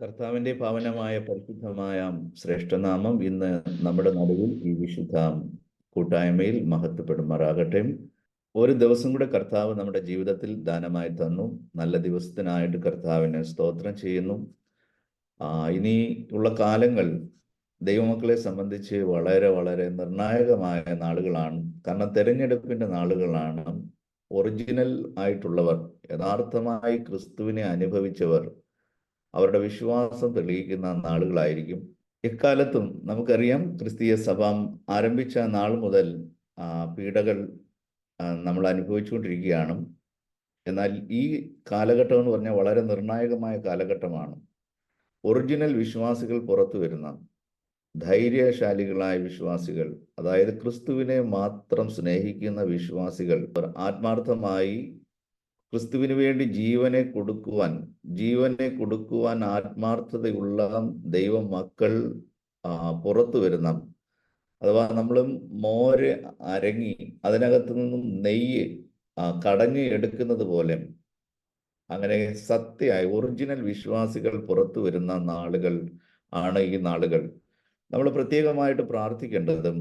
കർത്താവിന്റെ പാവനമായ പരിശുദ്ധമായ ശ്രേഷ്ഠനാമം ഇന്ന് നമ്മുടെ നടുവിൽ ഈ വിശുദ്ധ കൂട്ടായ്മയിൽ മഹത്വപ്പെടുമാറാകട്ടെ. ഒരു ദിവസം കൂടെ കർത്താവ് നമ്മുടെ ജീവിതത്തിൽ ദാനമായി തന്നു. നല്ല ദിവസത്തിനായിട്ട് കർത്താവിനെ സ്തോത്രം ചെയ്യുന്നു. ഇനി ഉള്ള കാലങ്ങൾ ദൈവമക്കളെ സംബന്ധിച്ച് വളരെ വളരെ നിർണായകമായ നാളുകളാണ്. കാരണം തെരഞ്ഞെടുപ്പിന്റെ നാളുകളാണ്. ഒറിജിനൽ ആയിട്ടുള്ളവർ, യഥാർത്ഥമായി ക്രിസ്തുവിനെ അനുഭവിച്ചവർ അവരുടെ വിശ്വാസം തെളിയിക്കുന്ന നാളുകളായിരിക്കും. എക്കാലത്തും നമുക്കറിയാം, ക്രിസ്തീയ സഭ ആരംഭിച്ച നാൾ മുതൽ പീഡകൾ നമ്മൾ അനുഭവിച്ചുകൊണ്ടിരിക്കുകയാണ്. എന്നാൽ ഈ കാലഘട്ടം എന്ന് പറഞ്ഞാൽ വളരെ നിർണായകമായ കാലഘട്ടമാണ്. ഒറിജിനൽ വിശ്വാസികൾ പുറത്തു വരുന്ന ധൈര്യശാലികളായ വിശ്വാസികൾ, അതായത് ക്രിസ്തുവിനെ മാത്രം സ്നേഹിക്കുന്ന വിശ്വാസികൾ, ആത്മാർത്ഥമായി ക്രിസ്തുവിന് വേണ്ടി ജീവനെ കൊടുക്കുവാൻ ആത്മാർത്ഥതയുള്ള ദൈവ മക്കൾ പുറത്തു വരുന്ന, അഥവാ നമ്മളും മോര് അരങ്ങി അതിനകത്ത് നിന്നും നെയ്യ് കടഞ്ഞ് എടുക്കുന്നത് പോലെ അങ്ങനെ സത്യമായി ഒറിജിനൽ വിശ്വാസികൾ പുറത്തു വരുന്ന നാളുകൾ ആണ് ഈ നാളുകൾ. നമ്മൾ പ്രത്യേകമായിട്ട് പ്രാർത്ഥിക്കേണ്ടതും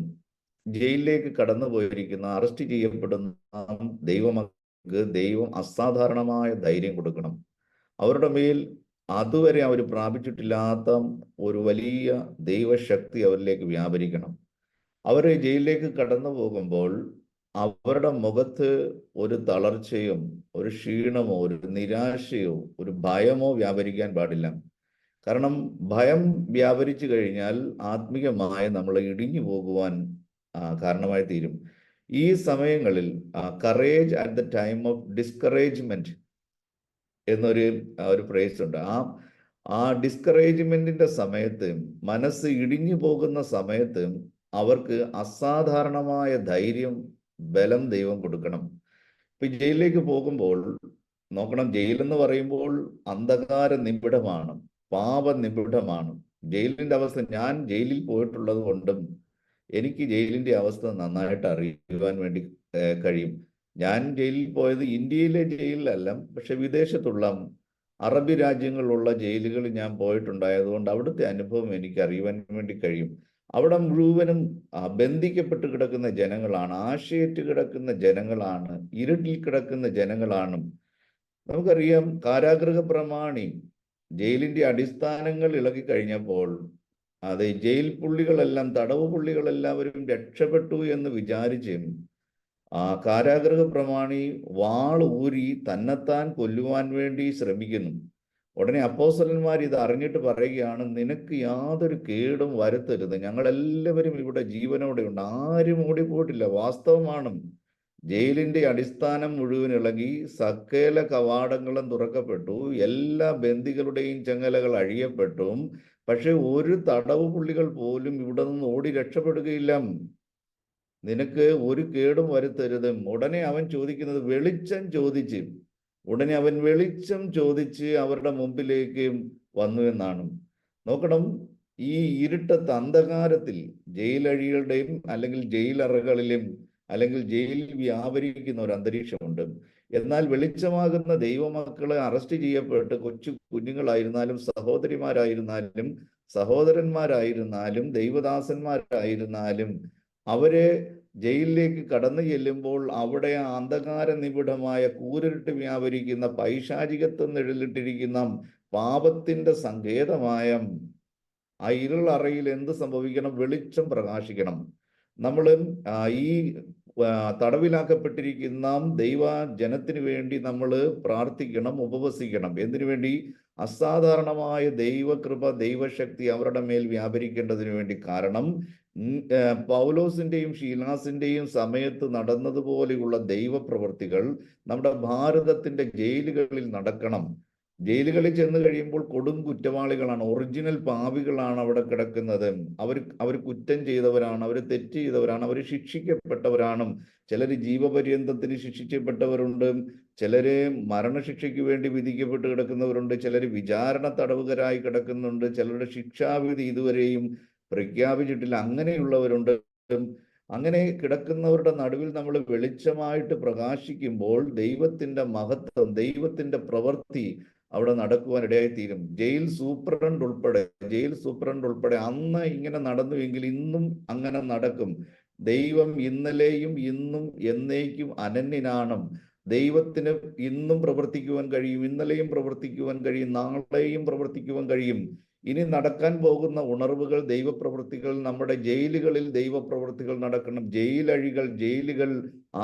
ജയിലിലേക്ക് കടന്നു പോയിരിക്കുന്ന, അറസ്റ്റ് ചെയ്യപ്പെടുന്ന ദൈവം അസാധാരണമായ ധൈര്യം കൊടുക്കണം. അവരുടെ മേൽ അതുവരെ അവർ പ്രാപിച്ചിട്ടില്ലാത്ത ഒരു വലിയ ദൈവശക്തി അവരിലേക്ക് വ്യാപരിക്കണം. അവർ ജയിലിലേക്ക് കടന്നു പോകുമ്പോൾ അവരുടെ മുഖത്ത് ഒരു തളർച്ചയോ ഒരു ക്ഷീണമോ ഒരു നിരാശയോ ഒരു ഭയമോ വ്യാപരിക്കാൻ പാടില്ല. കാരണം ഭയം വ്യാപരിച്ചു കഴിഞ്ഞാൽ ആത്മീയമായി നമ്മൾ ഇടിഞ്ഞു പോകുവാൻ കാരണമായി തീരും. ഈ സമയങ്ങളിൽ courage at the time of discouragement എന്നൊരു ഫ്രേസ് ഉണ്ട്. ആ ഡിസ്കറേജ്മെന്റിന്റെ സമയത്ത്, മനസ്സ് ഇടിഞ്ഞു പോകുന്ന സമയത്ത് അവർക്ക് അസാധാരണമായ ധൈര്യം, ബലം ദൈവം കൊടുക്കണം. ഇപ്പൊ ജയിലിലേക്ക് പോകുമ്പോൾ നോക്കണം, ജയിലെന്ന് പറയുമ്പോൾ അന്ധകാര നിബിഡമാണ്, പാപ നിബിഡമാണ്. ജയിലിന്റെ അവസ്ഥ, ഞാൻ ജയിലിൽ പോയിട്ടുള്ളത് കൊണ്ടും എനിക്ക് ജയിലിന്റെ അവസ്ഥ നന്നായിട്ട് അറിയുവാൻ വേണ്ടി കഴിയും. ഞാൻ ജയിലിൽ പോയത് ഇന്ത്യയിലെ ജയിലിലല്ല, പക്ഷെ വിദേശത്തുള്ള അറബി രാജ്യങ്ങളിലുള്ള ജയിലുകളിൽ ഞാൻ പോയിട്ടുണ്ടായതുകൊണ്ട് അവിടുത്തെ അനുഭവം എനിക്ക് അറിയുവാൻ വേണ്ടി കഴിയും. അവിടെ മുഴുവനും ബന്ധിക്കപ്പെട്ട് കിടക്കുന്ന ജനങ്ങളാണ്, ആശയേറ്റ് കിടക്കുന്ന ജനങ്ങളാണ്, ഇരുട്ടിൽ കിടക്കുന്ന ജനങ്ങളാണ്. നമുക്കറിയാം, കാരാഗൃഹ പ്രമാണി ജയിലിന്റെ അടിസ്ഥാനങ്ങൾ ഇളകി കഴിഞ്ഞപ്പോൾ അതെ, ജയിൽ പുള്ളികളെല്ലാം, തടവ് പുള്ളികളെല്ലാവരും രക്ഷപ്പെട്ടു എന്ന് വിചാരിച്ച് കാരാഗൃഹ പ്രമാണി വാൾ ഊരി തന്നെത്താൻ കൊല്ലുവാൻ വേണ്ടി ശ്രമിക്കുന്നു. ഉടനെ അപ്പോസ്തലന്മാർ ഇത് അറിഞ്ഞിട്ട് പറയുകയാണ്, നിനക്ക് യാതൊരു കേടും വരുത്തരുത്, ഞങ്ങളെല്ലാവരും ഇവിടെ ജീവനോടെ ഉണ്ട്, ആരും ഓടിപ്പോയിട്ടില്ല. വാസ്തവമാണ്, ജയിലിന്റെ അടിസ്ഥാനം മുഴുവൻ ഇളകി, സകല കവാടങ്ങളും തുറക്കപ്പെട്ടു, എല്ലാ ബന്ദികളുടെയും ചങ്ങലകൾ അഴിയപ്പെട്ടു. പക്ഷെ ഒരു തടവ് പുള്ളികൾ പോലും ഇവിടെ നിന്ന് ഓടി രക്ഷപ്പെടുകയില്ല. നിനക്ക് ഒരു കേടും വരുത്തരുത്. ഉടനെ അവൻ ചോദിക്കുന്നത് വെളിച്ചം ചോദിച്ച്, ഉടനെ അവൻ വെളിച്ചം ചോദിച്ച് അവരുടെ മുമ്പിലേക്ക് വന്നു എന്നാണ്. നോക്കണം, ഈ ഇരുട്ടത്ത് അന്ധകാരത്തിൽ ജയിലഴികളുടെയും അല്ലെങ്കിൽ ജയിലറകളിലും അല്ലെങ്കിൽ ജയിലിൽ വ്യാപരിക്കുന്ന ഒരു അന്തരീക്ഷമുണ്ട്. എന്നാൽ വെളിച്ചമാകുന്ന ദൈവമക്കളെ അറസ്റ്റ് ചെയ്യപ്പെട്ട് കൊച്ചു കുഞ്ഞുങ്ങളായിരുന്നാലും സഹോദരിമാരായിരുന്നാലും സഹോദരന്മാരായിരുന്നാലും ദൈവദാസന്മാരായിരുന്നാലും അവരെ ജയിലിലേക്ക് കടന്നു ചെല്ലുമ്പോൾ അവിടെ അന്ധകാര നിബിഡമായ കൂരിട്ട് വ്യാപരിക്കുന്ന പൈശാചികത്വം നിഴലിട്ടിരിക്കുന്ന പാപത്തിന്റെ സങ്കേതമായ ആ ഇരുളറയിൽ എന്ത് സംഭവിക്കണം? വെളിച്ചം പ്രകാശിക്കണം. നമ്മൾ ഈ തടവിലാക്കപ്പെട്ടിരിക്കുന്ന ദൈവ ജനത്തിന് വേണ്ടി നമ്മൾ പ്രാർത്ഥിക്കണം, ഉപവസിക്കണം. എന്തിനു വേണ്ടി? അസാധാരണമായ ദൈവകൃപ, ദൈവശക്തി അവരുടെ മേൽ വ്യാപരിക്കേണ്ടതിന് വേണ്ടി. കാരണം പൗലോസിന്റെയും ശീലാസിന്റെയും സമയത്ത് നടന്നതുപോലെയുള്ള ദൈവപ്രവൃത്തികൾ നമ്മുടെ ഭാരതത്തിന്റെ ജയിലുകളിൽ നടക്കണം. ജയിലുകളിൽ ചെന്ന് കഴിയുമ്പോൾ കൊടും കുറ്റവാളികളാണ്, ഒറിജിനൽ പാപികളാണ് അവിടെ കിടക്കുന്നത്. അവർ കുറ്റം ചെയ്തവരാണ്, അവർ തെറ്റ് ചെയ്തവരാണ്, അവർ ശിക്ഷിക്കപ്പെട്ടവരാണ്. ചിലർ ജീവപര്യന്തത്തിന് ശിക്ഷിക്കപ്പെട്ടവരുണ്ട്, ചിലര് മരണശിക്ഷയ്ക്ക് വേണ്ടി വിധിക്കപ്പെട്ട് കിടക്കുന്നവരുണ്ട്, ചിലർ വിചാരണ തടവുകാരായി കിടക്കുന്നുണ്ട്, ചിലരുടെ ശിക്ഷാവിധി ഇതുവരെയും പ്രഖ്യാപിച്ചിട്ടില്ല, അങ്ങനെയുള്ളവരുണ്ട്. അങ്ങനെ കിടക്കുന്നവരുടെ നടുവിൽ നമ്മൾ വെളിച്ചമായിട്ട് പ്രകാശിക്കുമ്പോൾ ദൈവത്തിന്റെ മഹത്വം, ദൈവത്തിന്റെ പ്രവൃത്തി അവിടെ നടക്കുവാൻ ഇടയായിത്തീരും. ജയിൽ സൂപ്രണ്ട് ഉൾപ്പെടെ അന്ന് ഇങ്ങനെ നടന്നുവെങ്കിൽ ഇന്നും അങ്ങനെ നടക്കും. ദൈവം ഇന്നലെയും ഇന്നും എന്നേക്കും അനന്യനാണ്. ദൈവത്തിന് ഇന്നും പ്രവർത്തിക്കുവാൻ കഴിയും, ഇന്നലെയും പ്രവർത്തിക്കുവാൻ കഴിയും, നാളെയും പ്രവർത്തിക്കുവാൻ കഴിയും. ഇനി നടക്കാൻ പോകുന്ന ഉണർവുകൾ, ദൈവപ്രവൃത്തികൾ, നമ്മുടെ ജയിലുകളിൽ ദൈവപ്രവൃത്തികൾ നടക്കണം. ജയിലുകൾ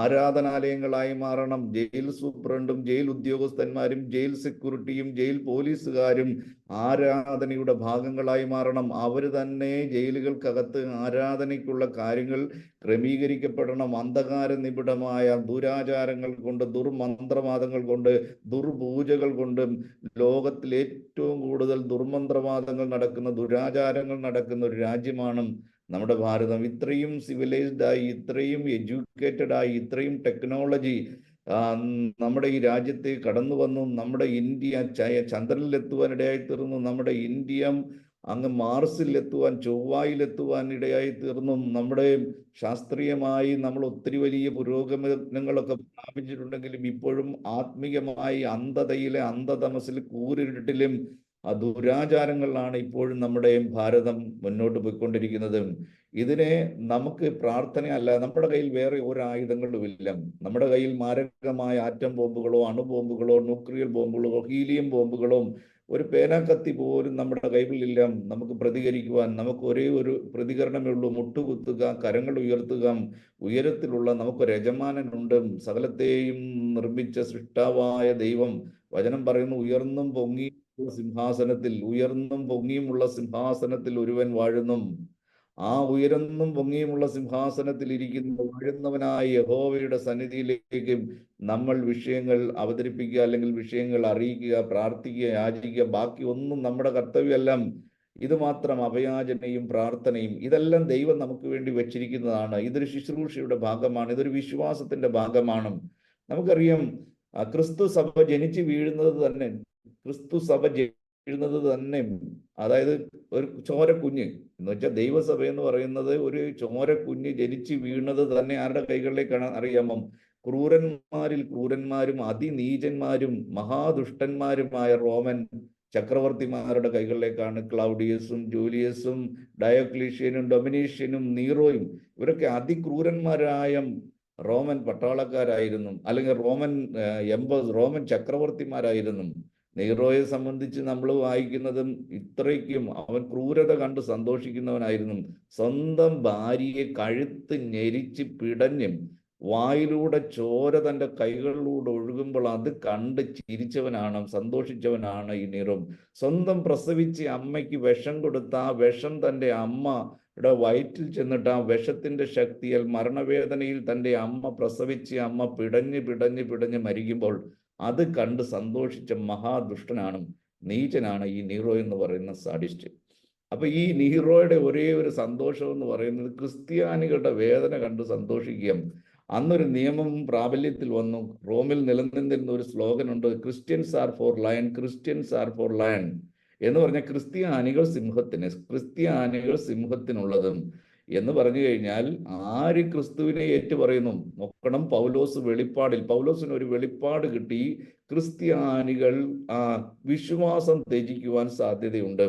ആരാധനാലയങ്ങളായി മാറണം. ജയിൽ സൂപ്രണ്ടും ജയിൽ ഉദ്യോഗസ്ഥന്മാരും ജയിൽ സെക്യൂരിറ്റിയും ജയിൽ പോലീസുകാരും ആരാധനയുടെ ഭാഗങ്ങളായി മാറണം. അവർ തന്നെ ജയിലുകൾക്കകത്ത് ആരാധനയ്ക്കുള്ള കാര്യങ്ങൾ ക്രമീകരിക്കപ്പെടണം. അന്ധകാര നിബിഡമായ ദുരാചാരങ്ങൾ കൊണ്ട്, ദുർമന്ത്രവാദങ്ങൾ കൊണ്ട്, ദുർപൂജകൾ കൊണ്ടും ലോകത്തിൽ ഏറ്റവും കൂടുതൽ ദുർമന്ത്രവാദങ്ങൾ നടക്കുന്ന, ദുരാചാരങ്ങൾ നടക്കുന്ന ഒരു രാജ്യമാണ് നമ്മുടെ ഭാരതം. ഇത്രയും സിവിലൈസ്ഡ് ആയി, ഇത്രയും എഡ്യൂക്കേറ്റഡ് ആയി, ഇത്രയും ടെക്നോളജി നമ്മുടെ ഈ രാജ്യത്ത് കടന്നു വന്നു. നമ്മുടെ ഇന്ത്യ ചന്ദ്രനിലെത്തുവാൻ ഇടയായി തീർന്നു. നമ്മുടെ ഇന്ത്യ അങ്ങ് മാർസിലെത്തുവാൻ, ചൊവ്വായിലെത്തുവാൻ ഇടയായി തീർന്നു. നമ്മുടെ ശാസ്ത്രീയമായി നമ്മൾ ഒത്തിരി വലിയ പുരോഗമനങ്ങളൊക്കെ പ്രാപിച്ചിട്ടുണ്ടെങ്കിലും ഇപ്പോഴും ആത്മീയമായി അന്ധതയിലെ അന്ധതമസിൽ കൂരിരുട്ടിലും ദുരാചാരങ്ങളിലാണ് ഇപ്പോഴും നമ്മുടെ ഭാരതം മുന്നോട്ട് പോയിക്കൊണ്ടിരിക്കുന്നത്. ഇതിനെ നമുക്ക് പ്രാർത്ഥനയല്ല, നമ്മുടെ കയ്യിൽ വേറെ ഒരു ആയുധങ്ങളുമില്ല. നമ്മുടെ കയ്യിൽ മാരകമായ ആറ്റം ബോംബുകളോ അണുബോംബുകളോ ന്യൂക്ലിയർ ബോംബുകളോ ഹീലിയം ബോംബുകളോ ഒരു പേനാക്കത്തി പോലും നമ്മുടെ കൈകളിലില്ല. നമുക്ക് പ്രതികരിക്കുവാൻ നമുക്ക് ഒരേ ഒരു പ്രതികരണമേ ഉള്ളൂ: മുട്ടുകുത്തുക, കരങ്ങൾ ഉയർത്തുക. ഉയരത്തിലുള്ള നമുക്കൊരു യജമാനനുണ്ട്. സകലത്തെയും നിർമ്മിച്ച സൃഷ്ടാവായ ദൈവം വചനം പറയുന്നു, ഉയർന്നും പൊങ്ങിയുമുള്ള സിംഹാസനത്തിൽ ഒരുവൻ വാഴുന്നു. ആ ഉയർന്നും പൊങ്ങിയുമുള്ള സിംഹാസനത്തിൽ വാഴുന്നവനായ യഹോവയുടെ സന്നിധിയിലേക്ക് നമ്മൾ വിഷയങ്ങൾ അവതരിപ്പിക്കുക, അല്ലെങ്കിൽ വിഷയങ്ങൾ അറിയിക്കുക, പ്രാർത്ഥിക്കുക, യാചിക്കുക. ബാക്കി ഒന്നും നമ്മുടെ കർത്തവ്യമല്ല. ഇത് മാത്രം അഭയാചനയും പ്രാർത്ഥനയും ഇതെല്ലാം ദൈവം നമുക്ക് വേണ്ടി വെച്ചിരിക്കുന്നതാണ്. ഇതൊരു ശുശ്രൂഷയുടെ ഭാഗമാണ്, ഇതൊരു വിശ്വാസത്തിന്റെ ഭാഗമാണ്. നമുക്കറിയാം, ക്രിസ്തു സഭ ജനിച്ചു വീഴുന്നത് തന്നെ അതായത് ഒരു ചോരക്കുഞ്ഞ് എന്ന് വെച്ചാൽ ദൈവസഭ എന്ന് പറയുന്നത് ഒരു ചോരക്കുഞ്ഞ് ജനിച്ചു വീണത് തന്നെ ആരുടെ കൈകളിലേക്കാണ് അറിയാമോ? ക്രൂരന്മാരിൽ ക്രൂരന്മാരും അതിനീചന്മാരും മഹാദുഷ്ടന്മാരുമായ റോമൻ ചക്രവർത്തിമാരുടെ കൈകളിലേക്കാണ്. ക്ലൗഡിയസും ജൂലിയസും ഡയോക്ലീഷ്യനും ഡൊമിനീഷ്യനും നീറോയും ഇവരൊക്കെ അതിക്രൂരന്മാരായ റോമൻ പട്ടാളക്കാരായിരുന്നു, അല്ലെങ്കിൽ റോമൻ ചക്രവർത്തിമാരായിരുന്നു. നെയ്റോയെ സംബന്ധിച്ച് നമ്മൾ വായിക്കുന്നതും ഇത്രയ്ക്കും അവൻ ക്രൂരത കണ്ട് സന്തോഷിക്കുന്നവനായിരുന്നു. സ്വന്തം ഭാര്യയെ കഴുത്ത് ഞെരിച്ച് പിടഞ്ഞും വായിലൂടെ ചോര തൻ്റെ കൈകളിലൂടെ ഒഴുകുമ്പോൾ അത് കണ്ട് ചിരിച്ചവനാണ്, സന്തോഷിച്ചവനാണ് ഈ നീറോ. സ്വന്തം പ്രസവിച്ച് അമ്മയ്ക്ക് വിഷം കൊടുത്ത ആ വിഷം തൻ്റെ അമ്മയുടെ വയറ്റിൽ ചെന്നിട്ട് ആ വിഷത്തിന്റെ ശക്തിയാൽ മരണവേദനയിൽ തൻ്റെ അമ്മ പ്രസവിച്ച് അമ്മ പിടഞ്ഞ് മരിക്കുമ്പോൾ അത് കണ്ട് സന്തോഷിച്ച മഹാദുഷ്ടനാണ്, നീചനാണ് ഈ നീറോ എന്ന് പറയുന്ന സാഡിസ്റ്റ്. അപ്പൊ ഈ നീറോയുടെ ഒരേ ഒരു സന്തോഷം എന്ന് പറയുന്നത് ക്രിസ്ത്യാനികളുടെ വേദന കണ്ട് സന്തോഷിക്കുക. അന്നൊരു നിയമം പ്രാബല്യത്തിൽ വന്നു. റോമിൽ നിലനിന്നിരുന്ന ഒരു സ്ലോഗൻ ഉണ്ട്: Christians are for lion, Christians are for lion എന്ന് പറഞ്ഞാൽ ക്രിസ്ത്യാനികൾ സിംഹത്തിനുള്ളതും എന്ന് പറഞ്ഞു കഴിഞ്ഞാൽ ആര് ക്രിസ്തുവിനെ ഏറ്റുപറയുന്നു നോക്കണം. പൗലോസിന് ഒരു വെളിപ്പാട് കിട്ടി. ക്രിസ്ത്യാനികൾ വിശ്വാസം ത്യജിക്കുവാൻ സാധ്യതയുണ്ട്,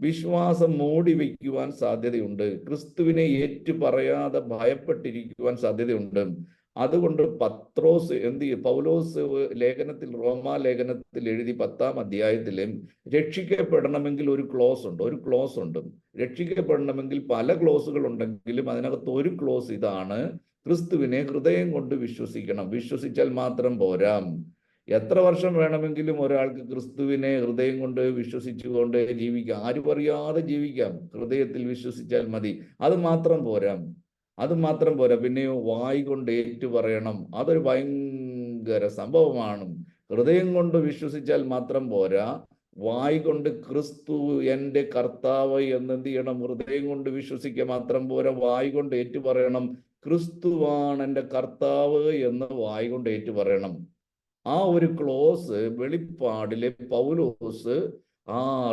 വിശ്വാസം മൂടി വയ്ക്കുവാൻ സാധ്യതയുണ്ട്, ക്രിസ്തുവിനെ ഏറ്റുപറയാതെ ഭയപ്പെട്ടിരിക്കുവാൻ സാധ്യതയുണ്ട്. അതുകൊണ്ട് പൗലോസ് റോമാ ലേഖനത്തിൽ എഴുതി 10-ാം അധ്യായത്തിലും രക്ഷിക്കപ്പെടണമെങ്കിൽ ഒരു ക്ലോസ് ഉണ്ട്. രക്ഷിക്കപ്പെടണമെങ്കിൽ പല ക്ലോസുകൾ ഉണ്ടെങ്കിലും അതിനകത്ത് ഒരു ക്ലോസ് ഇതാണ്: ക്രിസ്തുവിനെ ഹൃദയം കൊണ്ട് വിശ്വസിക്കണം. വിശ്വസിച്ചാൽ മാത്രം പോരാ. എത്ര വർഷം വേണമെങ്കിലും ഒരാൾക്ക് ക്രിസ്തുവിനെ ഹൃദയം കൊണ്ട് വിശ്വസിച്ചുകൊണ്ട് ജീവിക്കാം, ആരും അറിയാതെ ജീവിക്കാം. ഹൃദയത്തിൽ വിശ്വസിച്ചാൽ മതി. അത് മാത്രം പോരാ, പിന്നെയോ വായ് കൊണ്ട് ഏറ്റുപറയണം. അതൊരു ഭയങ്കര സംഭവമാണ്. ഹൃദയം കൊണ്ട് വിശ്വസിച്ചാൽ മാത്രം പോരാ, വായ് കൊണ്ട് ക്രിസ്തു എൻ്റെ കർത്താവ് എന്ന് എന്ത് ചെയ്യണം? ഹൃദയം കൊണ്ട് വിശ്വസിക്കുക മാത്രം പോരാ, വായ് കൊണ്ട് ഏറ്റുപറയണം. ക്രിസ്തുവാണ് എൻ്റെ കർത്താവ് എന്ന് വായ് കൊണ്ട് ഏറ്റുപറയണം. ആ ഒരു ക്ലോസ് വെളിപ്പാടിലെ പൗലോസ്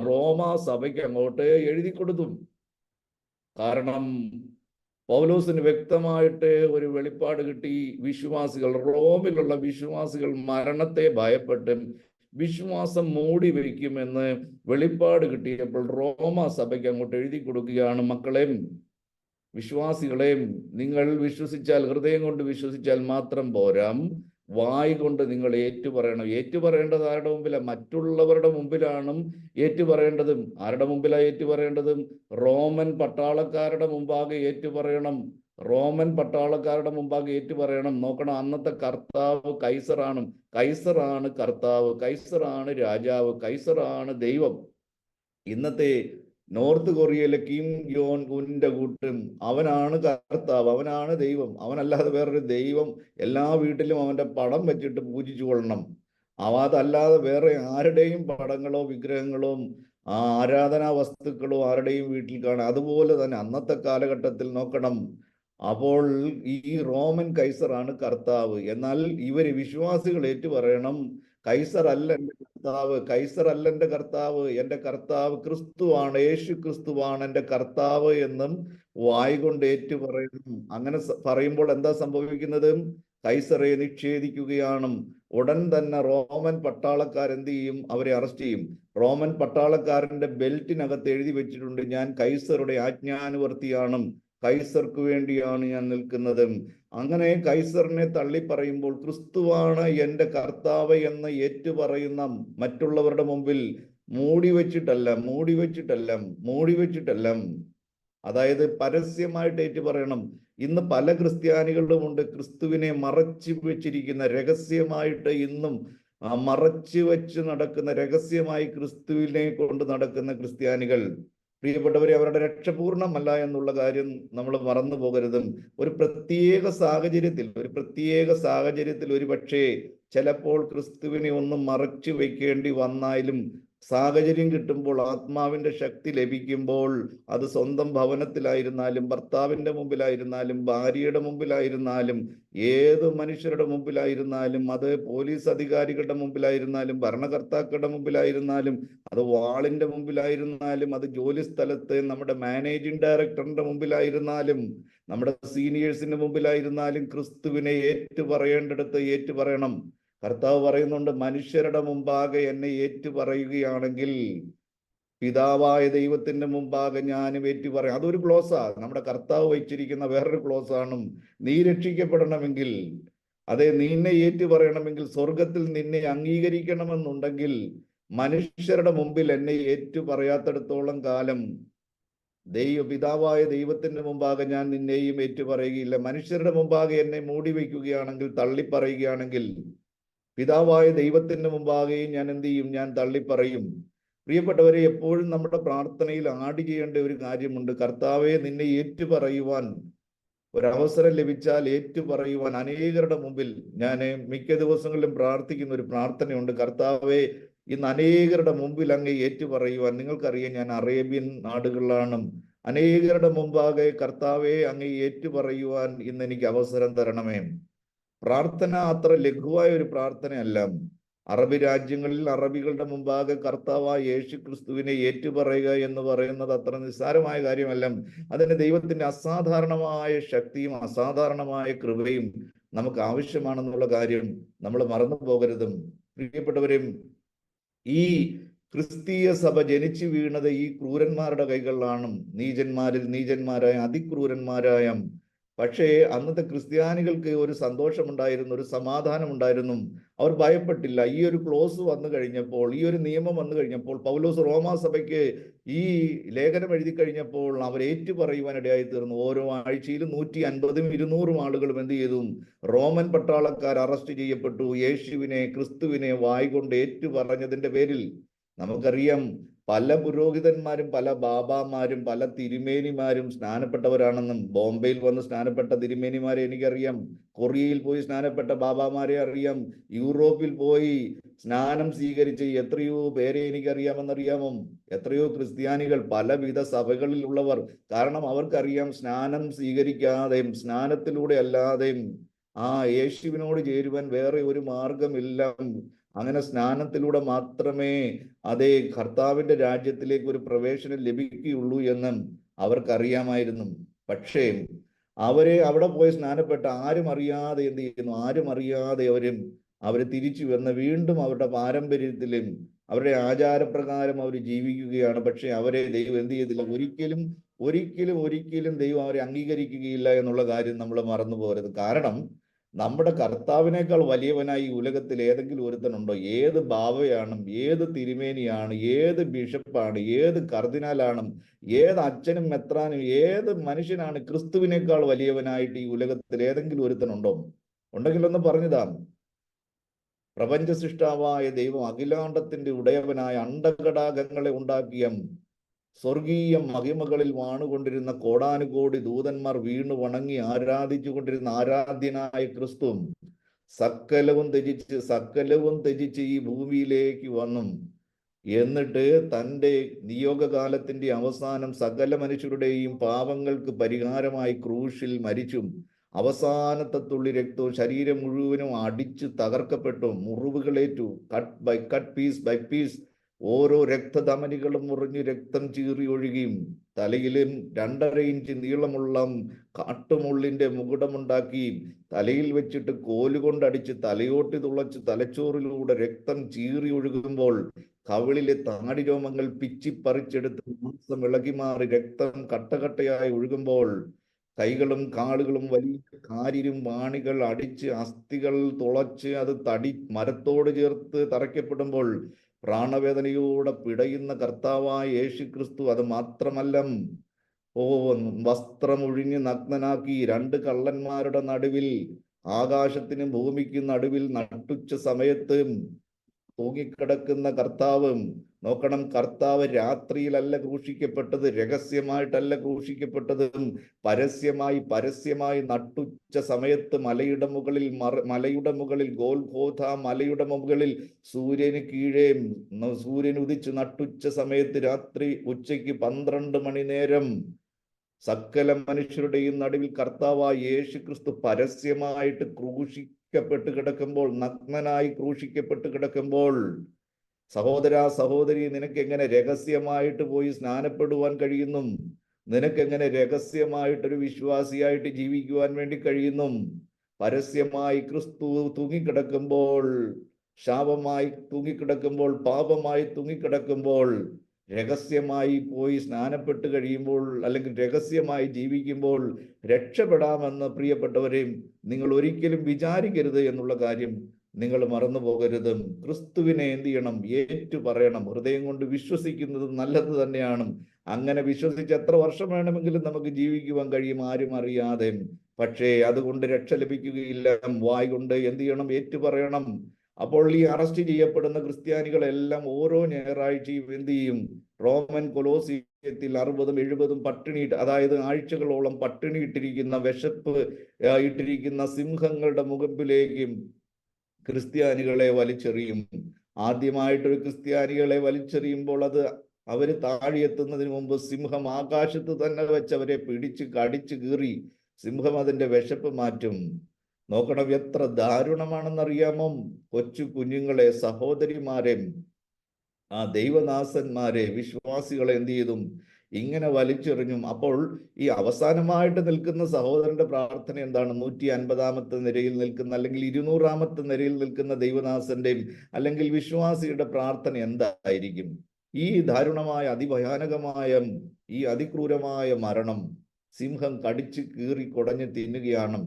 റോമാ സഭയ്ക്ക് അങ്ങോട്ട് എഴുതി കൊടുത്തു. കാരണം പൗലോസിന് വ്യക്തമായിട്ട് ഒരു വെളിപ്പാട് കിട്ടി. റോമിലുള്ള വിശ്വാസികൾ മരണത്തെ ഭയപ്പെട്ട് വിശ്വാസം മൂടി വയ്ക്കുമെന്ന് വെളിപ്പാട് കിട്ടിയപ്പോൾ റോമ സഭയ്ക്ക് അങ്ങോട്ട് എഴുതി കൊടുക്കുകയാണ്, മക്കളെ, വിശ്വാസികളെ, നിങ്ങൾ വിശ്വസിച്ചാൽ, ഹൃദയം കൊണ്ട് വിശ്വസിച്ചാൽ മാത്രം പോരാ, വായ് കൊണ്ട് നിങ്ങൾ ഏറ്റുപറയണം. ഏറ്റുപറയേണ്ടത് ആരുടെ മുമ്പിലാണ്? മറ്റുള്ളവരുടെ മുമ്പിലാണ് ഏറ്റുപറയേണ്ടതും. ആരുടെ മുമ്പിലാണ് ഏറ്റുപറയേണ്ടതും? റോമൻ പട്ടാളക്കാരുടെ മുമ്പാകെ ഏറ്റുപറയണം. റോമൻ പട്ടാളക്കാരുടെ മുമ്പാകെ ഏറ്റുപറയണം. നോക്കണം, അന്നത്തെ കർത്താവ് കൈസറാണ്. കൈസറാണ് കർത്താവ്, കൈസറാണ് രാജാവ്, കൈസറാണ് ദൈവം. ഇന്നത്തെ നോർത്ത് കൊറിയയിലെ കിം യോൺ ഉന്റെ കൂട്ടും അവനാണ് കർത്താവ്, അവനാണ് ദൈവം. അവനല്ലാതെ വേറൊരു ദൈവം എല്ലാ വീട്ടിലും അവന്റെ പടം വെച്ചിട്ട് പൂജിച്ചു കൊള്ളണം. അതല്ലാതെ വേറെ ആരുടെയും പടങ്ങളോ വിഗ്രഹങ്ങളോ ആരാധനാ വസ്തുക്കളോ ആരുടെയും വീട്ടിൽ കാണാം. അതുപോലെ തന്നെ അന്നത്തെ കാലഘട്ടത്തിൽ നോക്കണം, അപ്പോൾ ഈ റോമൻ കൈസറാണ് കർത്താവ്. എന്നാൽ ഇവര് വിശ്വാസികൾ ഏറ്റുപറയണം, കൈസർ അല്ല എൻ്റെ കർത്താവ്, കൈസർ അല്ല എൻ്റെ കർത്താവ്, എൻ്റെ കർത്താവ് ക്രിസ്തുവാണ്, യേശു ക്രിസ്തുവാണ് എൻ്റെ കർത്താവ് എന്നും വായ്കൊണ്ട് ഏറ്റുപറയണം. അങ്ങനെ പറയുമ്പോൾ എന്താ സംഭവിക്കുന്നത്? കൈസറെ നിഷേധിക്കുകയാണ്. ഉടൻ തന്നെ റോമൻ പട്ടാളക്കാർ എന്ത് ചെയ്യും? അവരെ അറസ്റ്റ് ചെയ്യും. റോമൻ പട്ടാളക്കാരന്റെ ബെൽറ്റിനകത്ത് എഴുതി വെച്ചിട്ടുണ്ട്, ഞാൻ കൈസറുടെ ആജ്ഞാനുവർത്തിയാണ്, കൈസർക്ക് വേണ്ടിയാണ് ഞാൻ നിൽക്കുന്നത്. അങ്ങനെ കൈസറിനെ തള്ളി പറയുമ്പോൾ ക്രിസ്തുവാണ് എൻ്റെ കർത്താവ് എന്ന് ഏറ്റുപറയുന്ന മറ്റുള്ളവരുടെ മുമ്പിൽ മൂടി വെച്ചിട്ടല്ല, അതായത് പരസ്യമായിട്ട് ഏറ്റുപറയണം. ഇന്ന് പല ക്രിസ്ത്യാനികളുമുണ്ട് ക്രിസ്തുവിനെ മറച്ചു വെച്ചിരിക്കുന്ന, രഹസ്യമായിട്ട് ഇന്നും മറച്ചു വെച്ച് നടക്കുന്ന, രഹസ്യമായി ക്രിസ്തുവിനെ കൊണ്ട് നടക്കുന്ന ക്രിസ്ത്യാനികൾ. പ്രിയപ്പെട്ടവരെ, അവരുടെ രക്ഷ പൂർണ്ണമല്ല എന്നുള്ള കാര്യം നമ്മൾ മറന്നു പോകരുത്. ഒരു പ്രത്യേക സാഹചര്യത്തിൽ ഒരു പക്ഷേ ചിലപ്പോൾ ക്രിസ്തുവിനെ ഒന്നും മറച്ചു വയ്ക്കേണ്ടി വന്നാലും, സാഹചര്യം കിട്ടുമ്പോൾ, ആത്മാവിന്റെ ശക്തി ലഭിക്കുമ്പോൾ, അത് സ്വന്തം ഭവനത്തിലായിരുന്നാലും, ഭർത്താവിന്റെ മുമ്പിലായിരുന്നാലും, ഭാര്യയുടെ മുമ്പിലായിരുന്നാലും, ഏത് മനുഷ്യരുടെ മുമ്പിലായിരുന്നാലും, അത് പോലീസ് അധികാരികളുടെ മുമ്പിലായിരുന്നാലും, ഭരണകർത്താക്കളുടെ മുമ്പിലായിരുന്നാലും, അത് വാളിന്റെ മുമ്പിലായിരുന്നാലും, അത് ജോലി സ്ഥലത്ത് നമ്മുടെ മാനേജിംഗ് ഡയറക്ടറിന്റെ മുമ്പിലായിരുന്നാലും, നമ്മുടെ സീനിയേഴ്സിന്റെ മുമ്പിലായിരുന്നാലും, ക്രിസ്തുവിനെ ഏറ്റുപറയേണ്ടിടത്ത് ഏറ്റുപറയണം. കർത്താവ് പറയുന്നുണ്ട്, മനുഷ്യരുടെ മുമ്പാകെ എന്നെ ഏറ്റുപറയുകയാണെങ്കിൽ പിതാവായ ദൈവത്തിന്റെ മുമ്പാകെ ഞാനും ഏറ്റുപറയും. അതൊരു ക്ലോസാ, നമ്മുടെ കർത്താവ് വച്ചിരിക്കുന്ന വേറൊരു ക്ലോസാണ്. നീ രക്ഷിക്കപ്പെടണമെങ്കിൽ, അതെ, നിന്നെ ഏറ്റുപറയണമെങ്കിൽ, സ്വർഗത്തിൽ നിന്നെ അംഗീകരിക്കണമെന്നുണ്ടെങ്കിൽ, മനുഷ്യരുടെ മുമ്പിൽ എന്നെ ഏറ്റുപറയാത്തിടത്തോളം കാലം പിതാവായ ദൈവത്തിന്റെ മുമ്പാകെ ഞാൻ നിന്നെയും ഏറ്റുപറയുകയില്ല. മനുഷ്യരുടെ മുമ്പാകെ എന്നെ മൂടി വയ്ക്കുകയാണെങ്കിൽ, തള്ളിപ്പറയുകയാണെങ്കിൽ, പിതാവായ ദൈവത്തിന്റെ മുമ്പാകെയും ഞാൻ എന്ത് ചെയ്യും? ഞാൻ തള്ളിപ്പറയും. പ്രിയപ്പെട്ടവരെ, എപ്പോഴും നമ്മുടെ പ്രാർത്ഥനയിൽ ആഡ് ചെയ്യേണ്ട ഒരു കാര്യമുണ്ട്. കർത്താവെ, നിന്നെ ഏറ്റുപറയുവാൻ ഒരവസരം ലഭിച്ചാൽ ഏറ്റുപറയുവാൻ അനേകരുടെ മുമ്പിൽ. ഞാൻ മിക്ക ദിവസങ്ങളിലും പ്രാർത്ഥിക്കുന്ന ഒരു പ്രാർത്ഥനയുണ്ട്, കർത്താവെ, ഇന്ന് അനേകരുടെ മുമ്പിൽ അങ്ങ് ഏറ്റുപറയുവാൻ. നിങ്ങൾക്കറിയാം, ഞാൻ അറേബ്യൻ നാടുകളിലാണ്. അനേകരുടെ മുമ്പാകെ കർത്താവെ അങ്ങ് ഏറ്റുപറയുവാൻ ഇന്ന് എനിക്ക് അവസരം തരണമേ. പ്രാർത്ഥന അത്ര ലഘുവായ ഒരു പ്രാർത്ഥനയല്ല. അറബി രാജ്യങ്ങളിൽ അറബികളുടെ മുമ്പാകെ കർത്താവായ യേശു ക്രിസ്തുവിനെ ഏറ്റുപറയുക എന്ന് പറയുന്നത് അത്ര നിസ്സാരമായ കാര്യമല്ല. അതിന് ദൈവത്തിന്റെ അസാധാരണമായ ശക്തിയും അസാധാരണമായ കൃപയും നമുക്ക് ആവശ്യമാണെന്നുള്ള കാര്യം നമ്മൾ മറന്നു പോകരുതും. പ്രിയപ്പെട്ടവരും, ഈ ക്രിസ്തീയ സഭ ജനിച്ചു വീണത് ഈ ക്രൂരന്മാരുടെ കൈകളിലാണ്. നീചന്മാരിൽ നീചന്മാരായ, അതിക്രൂരന്മാരായ. പക്ഷേ അന്നത്തെ ക്രിസ്ത്യാനികൾക്ക് ഒരു സന്തോഷമുണ്ടായിരുന്നു, ഒരു സമാധാനം ഉണ്ടായിരുന്നു. അവർ ഭയപ്പെട്ടില്ല. ഈ ഒരു ക്ലോസ് വന്നു കഴിഞ്ഞപ്പോൾ, ഈ ഒരു നിയമം വന്നു കഴിഞ്ഞപ്പോൾ, പൗലോസ് റോമാ സഭയ്ക്ക് ഈ ലേഖനം എഴുതി കഴിഞ്ഞപ്പോൾ അവർ ഏറ്റുപറയുവാനിടയായി തീർന്നു. ഓരോ ആഴ്ചയിലും 150ഉം 200ഉം ആളുകളും എന്ത് ചെയ്തു? റോമൻ പട്ടാളക്കാർ അറസ്റ്റ് ചെയ്യപ്പെട്ടു. യേശുവിനെ, ക്രിസ്തുവിനെ വായ്കൊണ്ട് ഏറ്റുപറഞ്ഞതിന്റെ പേരിൽ. നമുക്കറിയാം, പല പുരോഹിതന്മാരും പല ബാബാമാരും പല തിരുമേനിമാരും സ്നാനപ്പെട്ടവരാണെന്നും. ബോംബെയിൽ വന്ന് സ്നാനപ്പെട്ട തിരുമേനിമാരെ എനിക്കറിയാം, കൊറിയയിൽ പോയി സ്നാനപ്പെട്ട ബാബാമാരെ അറിയാം, യൂറോപ്പിൽ പോയി സ്നാനം സ്വീകരിച്ച് എത്രയോ പേരെ എനിക്കറിയാമെന്നറിയാമോ? എത്രയോ ക്രിസ്ത്യാനികൾ, പലവിധ സഭകളിൽ ഉള്ളവർ. കാരണം അവർക്കറിയാം, സ്നാനം സ്വീകരിക്കാതെയും സ്നാനത്തിലൂടെ അല്ലാതെയും യേശുവിനോട് ചേരുവാൻ വേറെ ഒരു മാർഗമില്ല. അങ്ങനെ സ്നാനത്തിലൂടെ മാത്രമേ അതേ കർത്താവിന്റെ രാജ്യത്തിലേക്ക് ഒരു പ്രവേശനം ലഭിക്കുകയുള്ളൂ എന്ന് അവർക്കറിയാമായിരുന്നു. പക്ഷേ അവരെ അവിടെ പോയി സ്നാനപ്പെട്ട ആരും അറിയാതെ എന്ത് ചെയ്യുന്നു? ആരും അറിയാതെ അവരും അവർ തിരിച്ചു വന്ന് വീണ്ടും അവരുടെ പാരമ്പര്യത്തിലും അവരുടെ ആചാരപ്രകാരം അവർ ജീവിക്കുകയാണ്. പക്ഷെ അവരെ ദൈവം എന്ത് ചെയ്തില്ല? ഒരിക്കലും ഒരിക്കലും ഒരിക്കലും ദൈവം അവരെ അംഗീകരിക്കുകയില്ല എന്നുള്ള കാര്യം നമ്മൾ മറന്നു പോകരുത്. കാരണം നമ്മുടെ കർത്താവിനേക്കാൾ വലിയവനായി ഈ ഉലകത്തിൽ ഏതെങ്കിലും ഒരുത്തനുണ്ടോ? ഏത് ബാവയാണ്, ഏത് തിരുമേനിയാണ്, ഏത് ബിഷപ്പാണ്, ഏത് കർദിനാലാണ്, ഏത് അച്ഛനും മെത്രാനും, ഏത് മനുഷ്യനാണ് ക്രിസ്തുവിനേക്കാൾ വലിയവനായിട്ട് ഈ ഉലകത്തിൽ ഏതെങ്കിലും ഒരുത്തനുണ്ടോ? ഉണ്ടെങ്കിലൊന്ന് പറഞ്ഞതാ. പ്രപഞ്ച സൃഷ്ടാവായ ദൈവം, അഖിലാണ്ടത്തിന്റെ ഉടയവനായ അണ്ടഘടാകങ്ങളെ ഉണ്ടാക്കിയ സ്വർഗീയ മഹിമകളിൽ വാണുകൊണ്ടിരുന്ന കോടാനുകോടി ദൂതന്മാർ വീണു വണങ്ങി ആരാധിച്ചു കൊണ്ടിരുന്ന ആരാധ്യനായ ക്രിസ്തു സകലവും ത്യജിച്ച് ഈ ഭൂമിയിലേക്ക് വന്നു. എന്നിട്ട് തൻ്റെ നിയോഗകാലത്തിന്റെ അവസാനം സകല മനുഷ്യരുടെയും പാപങ്ങൾക്ക് പരിഹാരമായി ക്രൂശിൽ മരിച്ചു. അവസാനത്തെ തുള്ളി രക്തവും ശരീരം മുഴുവനും അടിച്ച് തകർക്കപ്പെട്ടു, മുറിവുകളേറ്റു. കട്ട് പീസ് ബൈ പീസ് ഓരോ രക്തധമനികളും മുറിഞ്ഞ് രക്തം ചീറി ഒഴുകിയും തലയിലും 2.5 ഇഞ്ച് നീളമുള്ള കാട്ടുമുള്ളിന്റെ മുകുടമുണ്ടാക്കി തലയിൽ വെച്ചിട്ട് കോലുകൊണ്ടടിച്ച് തലയോട്ടി തുളച്ച് തലച്ചോറിലൂടെ രക്തം ചീറി ഒഴുകുമ്പോൾ കവിളിലെ താടി രോമങ്ങൾ പിച്ചിപ്പറിച്ചെടുത്ത് മാംസം ഇളകി മാറി രക്തം കട്ടകട്ടയായി ഒഴുകുമ്പോൾ കൈകളും കാലുകളും വലിയ കാരിരും വാണികൾ അടിച്ച് അസ്ഥികൾ തുളച്ച് അത് മരത്തോട് ചേർത്ത് തറയ്ക്കപ്പെടുമ്പോൾ പ്രാണവേദനയോടെ പിടയുന്ന കർത്താവായ യേശു ക്രിസ്തു അത് മാത്രമല്ല, വസ്ത്രമൊഴിഞ്ഞ് നഗ്നനാക്കി 2 കള്ളന്മാരുടെ നടുവിൽ, ആകാശത്തിനും ഭൂമിക്കും നടുവിൽ നട്ടുച്ച സമയത്ത് തൂങ്ങിക്കിടക്കുന്ന കർത്താവ്. നോക്കണം, കർത്താവ് രാത്രിയിലല്ല ക്രൂശിക്കപ്പെട്ടത്, രഹസ്യമായിട്ടല്ല ക്രൂശിക്കപ്പെട്ടത്, പരസ്യമായി നട്ടുച്ച സമയത്ത് മലയുടെ മുകളിൽ ഗോൽഗോഥ മലയുടെ മുകളിൽ സൂര്യന് കീഴേ സൂര്യൻ ഉദിച്ച് നട്ടുച്ച സമയത്ത് രാത്രി ഉച്ചയ്ക്ക് 12 മണി നേരം സകല മനുഷ്യരുടെയും നടുവിൽ കർത്താവായ യേശു ക്രിസ്തു പരസ്യമായിട്ട് ക്രൂശിക്കപ്പെട്ട് കിടക്കുമ്പോൾ, നഗ്നനായി ക്രൂശിക്കപ്പെട്ട് കിടക്കുമ്പോൾ, സഹോദരി, നിനക്കെങ്ങനെ രഹസ്യമായിട്ട് പോയി സ്നാനപ്പെടുവാൻ കഴിയുന്നു? നിനക്കെങ്ങനെ രഹസ്യമായിട്ടൊരു വിശ്വാസിയായിട്ട് ജീവിക്കുവാൻ വേണ്ടി കഴിയുന്നു? പരസ്യമായി ക്രിസ്തു തൂങ്ങിക്കിടക്കുമ്പോൾ, ശാപമായി തൂങ്ങിക്കിടക്കുമ്പോൾ, പാപമായി തൂങ്ങിക്കിടക്കുമ്പോൾ, രഹസ്യമായി പോയി സ്നാനപ്പെട്ട് കഴിയുമ്പോൾ, അല്ലെങ്കിൽ രഹസ്യമായി ജീവിക്കുമ്പോൾ രക്ഷപ്പെടാമെന്ന് പ്രിയപ്പെട്ടവരെയും നിങ്ങൾ ഒരിക്കലും വിചാരിക്കരുത് എന്നുള്ള കാര്യം നിങ്ങൾ മറന്നു പോകരുത്. ക്രിസ്തുവിനെ എന്ത് ചെയ്യണം? ഏറ്റു പറയണം. ഹൃദയം കൊണ്ട് വിശ്വസിക്കുന്നത് നല്ലത് തന്നെയാണ്. അങ്ങനെ വിശ്വസിച്ച് എത്ര വർഷം വേണമെങ്കിലും നമുക്ക് ജീവിക്കുവാൻ കഴിയും, ആരും അറിയാതെ. പക്ഷേ അതുകൊണ്ട് രക്ഷ ലഭിക്കുകയില്ല. വായ് കൊണ്ട് എന്ത് ചെയ്യണം? ഏറ്റു പറയണം. അപ്പോൾ ഈ അറസ്റ്റ് ചെയ്യപ്പെടുന്ന ക്രിസ്ത്യാനികളെല്ലാം ഓരോ ഞായറാഴ്ചയും എന്ത് ചെയ്യും? റോമൻ കൊലോസിയത്തിൽ 60-70 പട്ടിണി, അതായത് ആഴ്ചകളോളം പട്ടിണി ഇട്ടിരിക്കുന്ന, വിശപ്പ് ഇട്ടിരിക്കുന്ന സിംഹങ്ങളുടെ മുഖപ്പിലേക്ക് ക്രിസ്ത്യാനികളെ വലിച്ചെറിയും. ആദ്യമായിട്ടൊരു ക്രിസ്ത്യാനികളെ വലിച്ചെറിയുമ്പോൾ അത് അവര് താഴെയെത്തുന്നതിന് മുമ്പ് സിംഹം ആകാശത്ത് തന്നെ വെച്ച് അവരെ പിടിച്ച് കടിച്ചു കീറി സിംഹം അതിന്റെ വിശപ്പ് മാറ്റും. നോക്കണം, എത്ര ദാരുണമാണെന്നറിയാമോ? കൊച്ചു കുഞ്ഞുങ്ങളെ, സഹോദരിമാരെ, ദൈവദാസന്മാരെ, വിശ്വാസികളെ എന്ത് ചെയ്തും ഇങ്ങനെ വലിച്ചെറിഞ്ഞും. അപ്പോൾ ഈ അവസാനമായിട്ട് നിൽക്കുന്ന സഹോദരന്റെ പ്രാർത്ഥന എന്താണ്? 150-ാമത്തെ നിരയിൽ നിൽക്കുന്ന, അല്ലെങ്കിൽ 200-ാമത്തെ നിരയിൽ നിൽക്കുന്ന ദൈവദാസന്റെയും അല്ലെങ്കിൽ വിശ്വാസിയുടെ പ്രാർത്ഥന എന്തായിരിക്കും? ഈ ദാരുണമായ, അതിഭയാനകമായ, ഈ അതിക്രൂരമായ മരണം സിംഹം കടിച്ച് കീറി കുടഞ്ഞ് തിന്നുകയാണ്.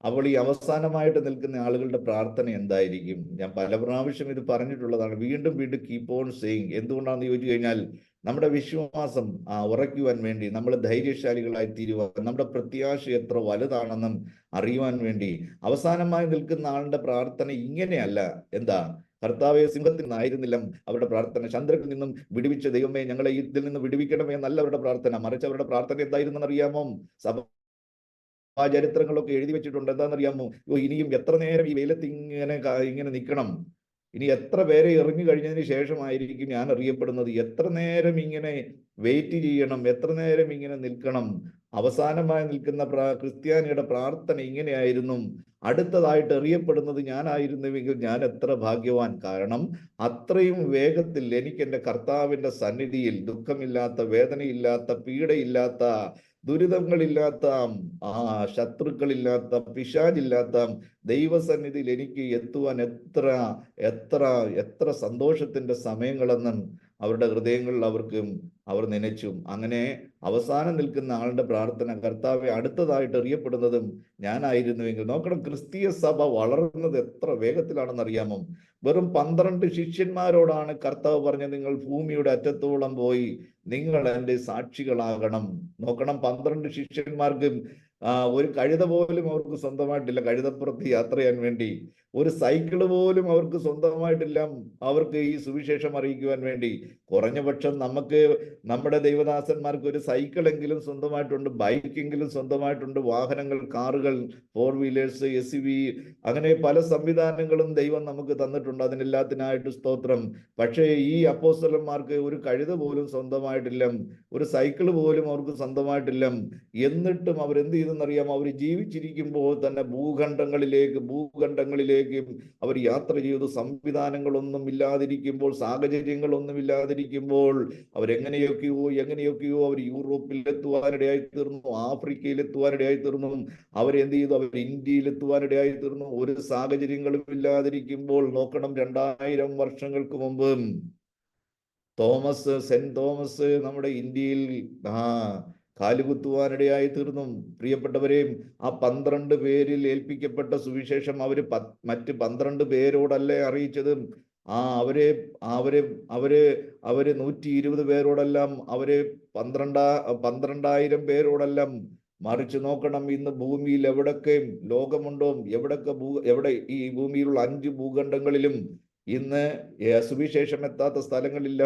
അപ്പോൾ ഈ അവസാനമായിട്ട് നിൽക്കുന്ന ആളുകളുടെ പ്രാർത്ഥന എന്തായിരിക്കും? ഞാൻ പല പ്രാവശ്യം ഇത് പറഞ്ഞിട്ടുള്ളതാണ്, വീണ്ടും കീപ്പ് ഓൺ സെയിങ്. എന്തുകൊണ്ടാണെന്ന് ചോദിച്ചു കഴിഞ്ഞാൽ, നമ്മുടെ വിശ്വാസം ഉറയ്ക്കുവാൻ വേണ്ടി, നമ്മൾ ധൈര്യശാലികളായി തീരുവാൻ, നമ്മുടെ പ്രത്യാശ എത്ര വലുതാണെന്നും അറിയുവാൻ വേണ്ടി. അവസാനമായി നിൽക്കുന്ന ആളുടെ പ്രാർത്ഥന ഇങ്ങനെയല്ല. എന്താ? കർത്താവെ, സിംഹത്തിൽ നിന്നായിരുന്നില്ല അവരുടെ പ്രാർത്ഥന, ചന്ദ്രനിൽ നിന്നും വിടുവിച്ച ദൈവമേ ഞങ്ങളെ ഇതിൽ നിന്ന് വിടുവിക്കണമേ എന്നല്ല അവരുടെ പ്രാർത്ഥന. മറിച്ച് അവരുടെ പ്രാർത്ഥന എന്തായിരുന്നെന്ന് അറിയാമോ? ചരിത്രങ്ങളൊക്കെ എഴുതി വെച്ചിട്ടുണ്ട്. എന്താണെന്നറിയാമോ? ഇനിയും എത്ര നേരം ഈ വെയിലത്ത് ഇങ്ങനെ നിൽക്കണം? ഇനി എത്ര പേരെ എറിഞ്ഞു കഴിഞ്ഞതിന് ശേഷമായിരിക്കും ഞാൻ അറിയപ്പെടുന്നത്? എത്ര നേരം ഇങ്ങനെ വെയിറ്റ് ചെയ്യണം? എത്ര നേരം ഇങ്ങനെ നിൽക്കണം? അവസാനമായി നിൽക്കുന്ന ക്രിസ്ത്യാനിയുടെ പ്രാർത്ഥന ഇങ്ങനെയായിരുന്നു: അടുത്തതായിട്ട് എറിയപ്പെടുന്നത് ഞാനായിരുന്നുവെങ്കിൽ ഞാൻ എത്ര ഭാഗ്യവാൻ. കാരണം അത്രയും വേഗത്തിൽ എനിക്ക് എൻ്റെ കർത്താവിൻ്റെ സന്നിധിയിൽ ദുഃഖമില്ലാത്ത, വേദനയില്ലാത്ത, പീഡയില്ലാത്ത, ദുരിതങ്ങളില്ലാത്ത, ശത്രുക്കളില്ലാത്ത, പിശാചില്ലാത്ത ദൈവസന്നിധിയിൽ എനിക്ക് എത്തുവാൻ എത്ര എത്ര എത്ര സന്തോഷത്തിന്റെ സമയങ്ങളെന്നും അവരുടെ ഹൃദയങ്ങളിൽ അവർ നനച്ചു. അങ്ങനെ അവസാനം നിൽക്കുന്ന ആളുടെ പ്രാർത്ഥന: കർത്താവെ, അടുത്തതായിട്ട് എറിയപ്പെടുന്നതും ഞാനായിരുന്നുവെങ്കിൽ. നോക്കണം, ക്രിസ്തീയ സഭ വളർന്നത് എത്ര വേഗത്തിലാണെന്ന് അറിയാമോ? വെറും 12 ശിഷ്യന്മാരോടാണ് കർത്താവ് പറഞ്ഞത്, നിങ്ങൾ ഭൂമിയുടെ അറ്റത്തോളം പോയി നിങ്ങൾ എൻ്റെ സാക്ഷികളാകണം. നോക്കണം, 12 ശിഷ്യന്മാർക്ക് ഒരു കഴുത പോലും അവർക്ക് സ്വന്തമായിട്ടില്ല കഴുതപ്പുറത്ത് യാത്ര ചെയ്യാൻ വേണ്ടി. ഒരു സൈക്കിള് പോലും അവർക്ക് സ്വന്തമായിട്ടില്ല അവർക്ക് ഈ സുവിശേഷം അറിയിക്കുവാൻ വേണ്ടി. കുറഞ്ഞ പക്ഷം നമുക്ക്, നമ്മുടെ ദൈവദാസന്മാർക്ക് ഒരു സൈക്കിളെങ്കിലും സ്വന്തമായിട്ടുണ്ട്, ബൈക്കെങ്കിലും സ്വന്തമായിട്ടുണ്ട്, വാഹനങ്ങൾ, കാറുകൾ, 4 വീലേഴ്സ്, SUV, അങ്ങനെ പല സംവിധാനങ്ങളും ദൈവം നമുക്ക് തന്നിട്ടുണ്ട്. അതിനെല്ലാത്തിനായിട്ട് സ്തോത്രം. പക്ഷേ ഈ അപ്പോസ്തലന്മാർക്ക് ഒരു കഴുത പോലും സ്വന്തമായിട്ടില്ല, ഒരു സൈക്കിള് പോലും അവർക്ക് സ്വന്തമായിട്ടില്ല. എന്നിട്ടും അവരെന്ത് ചെയ്തെന്നറിയാമോ? അവർ ജീവിച്ചിരിക്കുമ്പോൾ തന്നെ ഭൂഖണ്ഡങ്ങളിലേക്ക് അവർ യാത്ര ചെയ്തു. സംവിധാനങ്ങളൊന്നും ഇല്ലാതിരിക്കുമ്പോൾ, സാഹചര്യങ്ങളൊന്നും ഇല്ലാതിരിക്കുമ്പോൾ അവരെങ്ങനെയൊക്കെയോ അവർ യൂറോപ്പിൽ എത്തുവാനിടയായി തീർന്നു, ആഫ്രിക്കയിൽ എത്തുവാനിടയായി തീർന്നു, അവരെന്ത് ചെയ്തു? അവർ ഇന്ത്യയിൽ എത്തുവാനിടയായി തീർന്നു. ഒരു സാഹചര്യങ്ങളും ഇല്ലാതിരിക്കുമ്പോൾ നോക്കണം, 2000 വർഷങ്ങൾക്ക് മുമ്പ് സെന്റ് തോമസ് നമ്മുടെ ഇന്ത്യയിൽ കാലുകുത്തുവാനിടയായി തീർന്നു. പ്രിയപ്പെട്ടവരെയും, ആ 12 പേരിൽ ഏൽപ്പിക്കപ്പെട്ട സുവിശേഷം മറ്റ് 12 പേരോടല്ലേ അറിയിച്ചത്? അവര് 120 പേരോടെല്ലാം, അവര് 12,000 പേരോടെല്ലാം. മറിച്ച് നോക്കണം, ഇന്ന് ഭൂമിയിൽ എവിടൊക്കെ ലോകമുണ്ടോ, എവിടെ ഈ ഭൂമിയിലുള്ള 5 ഭൂഖണ്ഡങ്ങളിലും ഇന്ന് സുവിശേഷം എത്താത്ത സ്ഥലങ്ങളില്ല.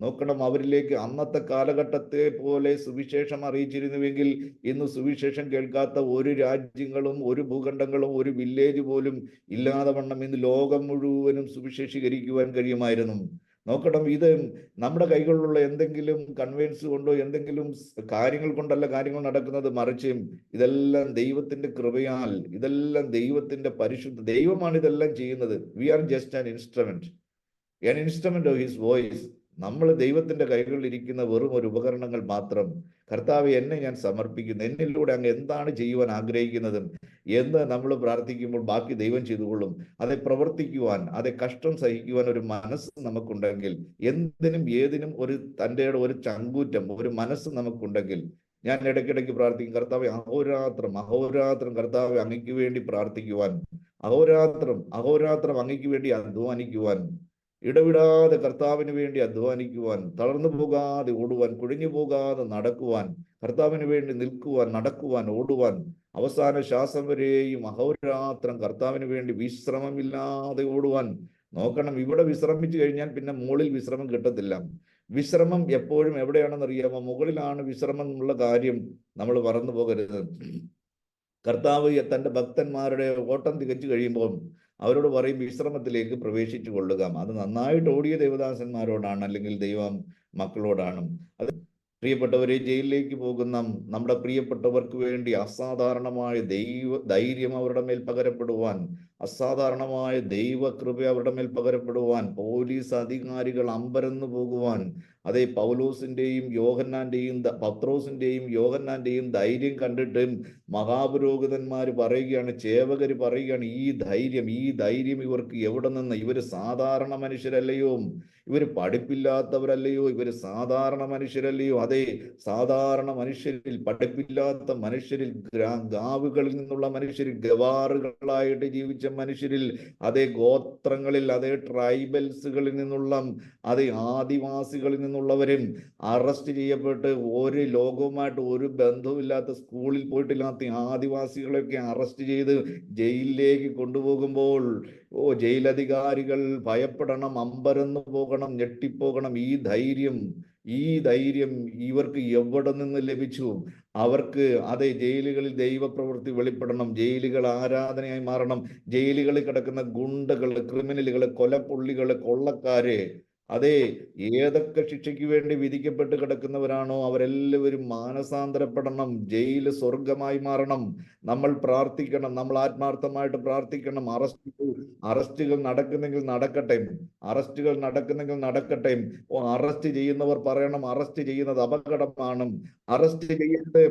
നോക്കണം, അവരിലേക്ക് അന്നത്തെ കാലഘട്ടത്തെ പോലെ സുവിശേഷം അറിയിച്ചിരുന്നുവെങ്കിൽ ഇന്ന് സുവിശേഷം കേൾക്കാത്ത ഒരു രാജ്യങ്ങളും, ഒരു ഭൂഖണ്ഡങ്ങളും, ഒരു വില്ലേജ് പോലും ഇല്ലാതെ വണ്ണം ഇന്ന് ലോകം മുഴുവനും സുവിശേഷീകരിക്കുവാൻ കഴിയുമായിരുന്നു. നോക്കണം, ഇത് നമ്മുടെ കൈകളിലുള്ള എന്തെങ്കിലും കൺവെൻസ് കൊണ്ടോ എന്തെങ്കിലും കാര്യങ്ങൾ കൊണ്ടല്ല കാര്യങ്ങൾ നടക്കുന്നത്. മറിച്ച് ഇതെല്ലാം ദൈവത്തിന്റെ കൃപയാൽ, ഇതെല്ലാം ദൈവത്തിന്റെ ദൈവമാണ് ഇതെല്ലാം ചെയ്യുന്നത്. We are just an instrument of his voice. നമ്മൾ ദൈവത്തിന്റെ കൈകളിൽ ഇരിക്കുന്ന വെറും ഒരു ഉപകരണങ്ങൾ മാത്രം. കർത്താവ്, എന്നെ ഞാൻ സമർപ്പിക്കുന്നു, എന്നിലൂടെ അങ്ങ് എന്താണ് ചെയ്യുവാൻ ആഗ്രഹിക്കുന്നത് എന്ന് നമ്മൾ പ്രാർത്ഥിക്കുമ്പോൾ ബാക്കി ദൈവം ചെയ്തുകൊള്ളും. അതെ പ്രവർത്തിക്കുവാൻ, അതെ കഷ്ടം സഹിക്കുവാൻ ഒരു മനസ്സ് നമുക്കുണ്ടെങ്കിൽ, എന്തിനും ഏതിനും ഒരു ചങ്കൂറ്റം, ഒരു മനസ്സ് നമുക്കുണ്ടെങ്കിൽ, ഞാൻ ഇടയ്ക്കിടയ്ക്ക് പ്രാർത്ഥിക്കും, കർത്താവെ, അഹോരാത്രം കർത്താവെ അങ്ങയ്ക്ക് വേണ്ടി പ്രാർത്ഥിക്കുവാൻ, അഹോരാത്രം അങ്ങയ്ക്ക് വേണ്ടി അധ്വാനിക്കുവാൻ, ഇടവിടാതെ കർത്താവിന് വേണ്ടി അധ്വാനിക്കുവാൻ, തളർന്നു പോകാതെ ഓടുവാൻ, കുഴിഞ്ഞു പോകാതെ നടക്കുവാൻ, കർത്താവിന് വേണ്ടി നിൽക്കുവാൻ, നടക്കുവാൻ, ഓടുവാൻ, അവസാന ശ്വാസം വരെയും അഹോരാത്രം കർത്താവിന് വേണ്ടി വിശ്രമമില്ലാതെ ഓടുവാൻ. നോക്കണം, ഇവിടെ വിശ്രമിച്ചു കഴിഞ്ഞാൽ പിന്നെ മുകളിൽ വിശ്രമം കിട്ടത്തില്ല. വിശ്രമം എപ്പോഴും എവിടെയാണെന്ന് അറിയാമോ? മുകളിലാണ് വിശ്രമം എന്നുള്ള കാര്യം നമ്മൾ മറന്നു പോകരുത്. കർത്താവ് തന്റെ ഭക്തന്മാരുടെ ഓട്ടം തികച്ചു കഴിയുമ്പോൾ അവരോട് പറയും, വിശ്രമത്തിലേക്ക് പ്രവേശിച്ചു കൊള്ളുക. അത് നന്നായിട്ട് ഓടിയ ദേവദാസന്മാരോടാണ്, അല്ലെങ്കിൽ ദൈവം മക്കളോടാണ്. അത് പ്രിയപ്പെട്ടവരെ, ജയിലിലേക്ക് പോകുന്ന നമ്മുടെ പ്രിയപ്പെട്ടവർക്ക് വേണ്ടി അസാധാരണമായ ധൈര്യം അവരുടെ മേൽ പകരപ്പെടുവാൻ, അസാധാരണമായ ദൈവകൃപ അവരുടെ മേൽ പകരപ്പെടുവാൻ, പോലീസ് അധികാരികൾ അമ്പരന്നു പോകുവാൻ, അതേ പത്രോസിന്റെയും യോഹന്നാന്റെയും ധൈര്യം കണ്ടിട്ട് മഹാപുരോഹിതന്മാർ പറയുകയാണ്, ചേവകര് പറയുകയാണ്, ഈ ധൈര്യം ഇവർക്ക് എവിടെ നിന്ന്? ഇവര് സാധാരണ മനുഷ്യരല്ലയോ? ഇവർ പഠിപ്പില്ലാത്തവരല്ലയോ? ഇവർ സാധാരണ മനുഷ്യരല്ലയോ? അതെ, സാധാരണ മനുഷ്യരിൽ, പഠിപ്പില്ലാത്ത മനുഷ്യരിൽ, ഗാവുകളിൽ നിന്നുള്ള മനുഷ്യരിൽ, ഗവാറുകളായിട്ട് ജീവിച്ച മനുഷ്യരിൽ, അതേ ഗോത്രങ്ങളിൽ, അതേ ട്രൈബൽസുകളിൽ നിന്നുള്ള, അതേ ആദിവാസികളിൽ നിന്നുള്ളവരും അറസ്റ്റ് ചെയ്യപ്പെട്ട് ഒരു ലോകവുമായിട്ട് ഒരു ബന്ധവുമില്ലാത്ത, സ്കൂളിൽ പോയിട്ടില്ലാത്ത ആദിവാസികളെയൊക്കെ അറസ്റ്റ് ചെയ്ത് ജയിലിലേക്ക് കൊണ്ടുപോകുമ്പോൾ ജയിലധികാരികൾ ഭയപ്പെടണം, അമ്പരന്ന് പോകണം, ഞെട്ടിപ്പോകണം. ഈ ധൈര്യം ഇവർക്ക് എവിടെ നിന്ന് ലഭിച്ചു? അവർക്ക് അതേ ജയിലുകളിൽ ദൈവപ്രവൃത്തി വെളിപ്പെടണം, ജയിലുകൾ ആരാധനയായി മാറണം. ജയിലുകളിൽ കിടക്കുന്ന ഗുണ്ടകൾ, ക്രിമിനലുകൾ, കൊലപ്പുള്ളികൾ, കൊള്ളക്കാര്, അതെ, ഏതൊക്കെ ശിക്ഷയ്ക്ക് വേണ്ടി വിധിക്കപ്പെട്ട് കിടക്കുന്നവരാണോ അവരെല്ലാവരും മാനസാന്തരപ്പെടണം. ജയില് സ്വർഗമായി മാറണം. നമ്മൾ പ്രാർത്ഥിക്കണം, നമ്മൾ ആത്മാർത്ഥമായിട്ട് പ്രാർത്ഥിക്കണം. അറസ്റ്റുകൾ നടക്കുന്നെങ്കിൽ നടക്കട്ടെ, അറസ്റ്റുകൾ നടക്കുന്നെങ്കിൽ നടക്കട്ടെ. അറസ്റ്റ് ചെയ്യുന്നവർ പറയണം അറസ്റ്റ് ചെയ്യുന്നത് അപകടമാണ്, അറസ്റ്റ് ചെയ്യരുത്,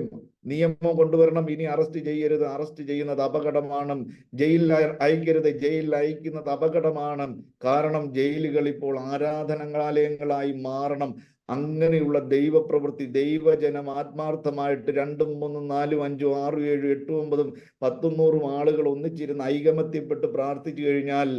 നിയമം കൊണ്ടുവരണം, ഇനി അറസ്റ്റ് ചെയ്യരുത്, അറസ്റ്റ് ചെയ്യുന്നത് അപകടമാണ്, ജയിലിൽ അയക്കരുത്, ജയിലിൽ അയക്കുന്നത് അപകടമാണ്. കാരണം ജയിലുകൾ ഇപ്പോൾ ആരാധനാലയങ്ങളായി മാറണം. അങ്ങനെയുള്ള ദൈവപ്രവൃത്തി, ദൈവജനം ആത്മാർത്ഥമായിട്ട് 2ഉം 3ഉം 4ഉം 5ഉം 6ഉം 7ഉം 8ഉം 9ഉം 10ഉം 100ഉം ആളുകൾ ഒന്നിച്ചിരുന്ന് ഐകമത്യപ്പെട്ട് പ്രാർത്ഥിച്ചു കഴിഞ്ഞാൽ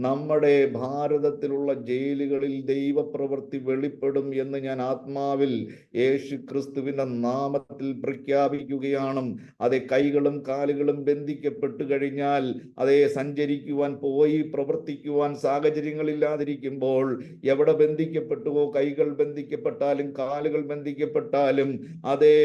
നമ്മുടെ ഭാരതത്തിലുള്ള ജയിലുകളിൽ ദൈവപ്രവൃത്തി വെളിപ്പെടും എന്ന് ഞാൻ ആത്മാവിൽ യേശു ക്രിസ്തുവിന്റെ നാമത്തിൽ പ്രഖ്യാപിക്കുകയാണ്. അതെ, കൈകളും കാലുകളും ബന്ധിക്കപ്പെട്ടു കഴിഞ്ഞാൽ, അതേ, സഞ്ചരിക്കുവാൻ പോയി പ്രവർത്തിക്കുവാൻ സാഹചര്യങ്ങളില്ലാതിരിക്കുമ്പോൾ, എവിടെ ബന്ധിക്കപ്പെട്ടുവോ, കൈകൾ ബന്ധിക്കപ്പെട്ടാലും കാലുകൾ ബന്ധിക്കപ്പെട്ടാലും, അതേ,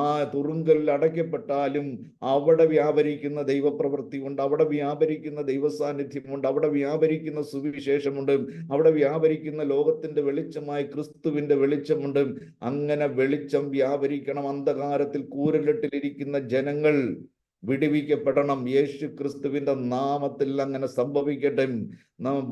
ആ തുറുങ്കലിൽ അടയ്ക്കപ്പെട്ടാലും അവിടെ വ്യാപരിക്കുന്ന ദൈവപ്രവൃത്തി ഉണ്ട്, അവിടെ വ്യാപരിക്കുന്ന ദൈവസാന്നിധ്യമുണ്ട്, അവിടെ വ്യാപരിക്കുന്ന സുവിശേഷമുണ്ട്, അവിടെ വ്യാപരിക്കുന്ന ലോകത്തിന്റെ വെളിച്ചമായി ക്രിസ്തുവിന്റെ വെളിച്ചമുണ്ട്. അങ്ങനെ വെളിച്ചം വ്യാപരിക്കണം. അന്ധകാരത്തിൽ കൂരലെട്ടിലിരിക്കുന്ന ജനങ്ങൾ വിടുവിക്കപ്പെടണം. യേശു ക്രിസ്തുവിന്റെ നാമത്തിൽ അങ്ങനെ സംഭവിക്കട്ടെ.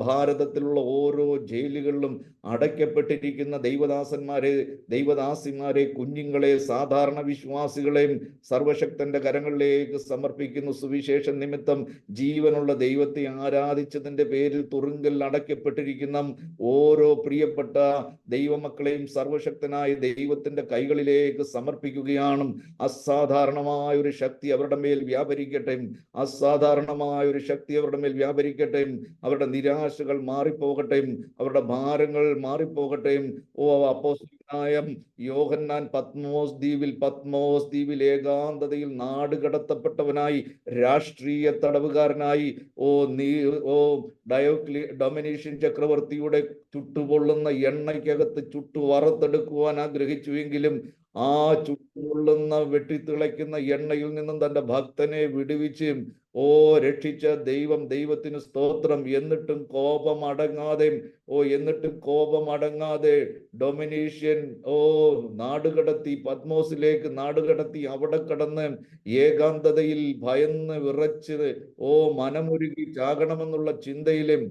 ഭാരതത്തിലുള്ള ഓരോ ജയിലുകളിലും അടയ്ക്കപ്പെട്ടിരിക്കുന്ന ദൈവദാസന്മാരെ, ദൈവദാസിമാരെ, കുഞ്ഞുങ്ങളെ, സാധാരണ വിശ്വാസികളെയും സർവശക്തന്റെ കരങ്ങളിലേക്ക് സമർപ്പിക്കുന്നു. സുവിശേഷ നിമിത്തം ജീവനുള്ള ദൈവത്തെ ആരാധിച്ചതിന്റെ പേരിൽ തുറുങ്കലിൽ അടയ്ക്കപ്പെട്ടിരിക്കുന്ന ഓരോ പ്രിയപ്പെട്ട ദൈവമക്കളെയും സർവശക്തനായ ദൈവത്തിന്റെ കൈകളിലേക്ക് സമർപ്പിക്കുകയാണ്. അസാധാരണമായ ഒരു ശക്തി അവരുടെ മേൽ വ്യാപരിക്കട്ടെ, അസാധാരണമായ ഒരു ശക്തി അവരുടെ മേൽ വ്യാപരിക്കട്ടെ. അവരുടെ നിരാശകൾ മാറിപ്പോകട്ടെ, അവരുടെ ഭാരങ്ങൾ മാറിപ്പോകട്ടെ. അപ്പോസ്തലനായ യോഹന്നാൻ പത്മോസ് ദ്വീപിൽ ഏകാന്തതയിൽ നാടുകടത്തപ്പെട്ടവനായി, രാഷ്ട്രീയ തടവുകാരനായി, ഡൊമിനീഷ്യൻ ചക്രവർത്തിയുടെ ചുട്ടുപൊള്ളുന്ന എണ്ണയ്ക്കകത്ത് ചുട്ടു വറുത്തെടുക്കുവാൻ ആഗ്രഹിച്ചുവെങ്കിലും ആ ചുട്ടുപൊള്ളുന്ന വെട്ടിത്തിളയ്ക്കുന്ന എണ്ണയിൽ നിന്നും തന്റെ ഭക്തനെ വിടുവിച്ച് രക്ഷിച്ച ദൈവത്തിന് സ്തോത്രം. എന്നിട്ടും കോപമടങ്ങാതെ ഡൊമിനീഷ്യൻ നാടുകടത്തി, പത്മോസിലേക്ക് നാടുകടത്തി. അവിടെ കടന്ന് ഏകാന്തതയിൽ ഭയന്ന് വിറച്ച് മനമുരുകി ചാകണമെന്നുള്ള ചിന്തയിലും,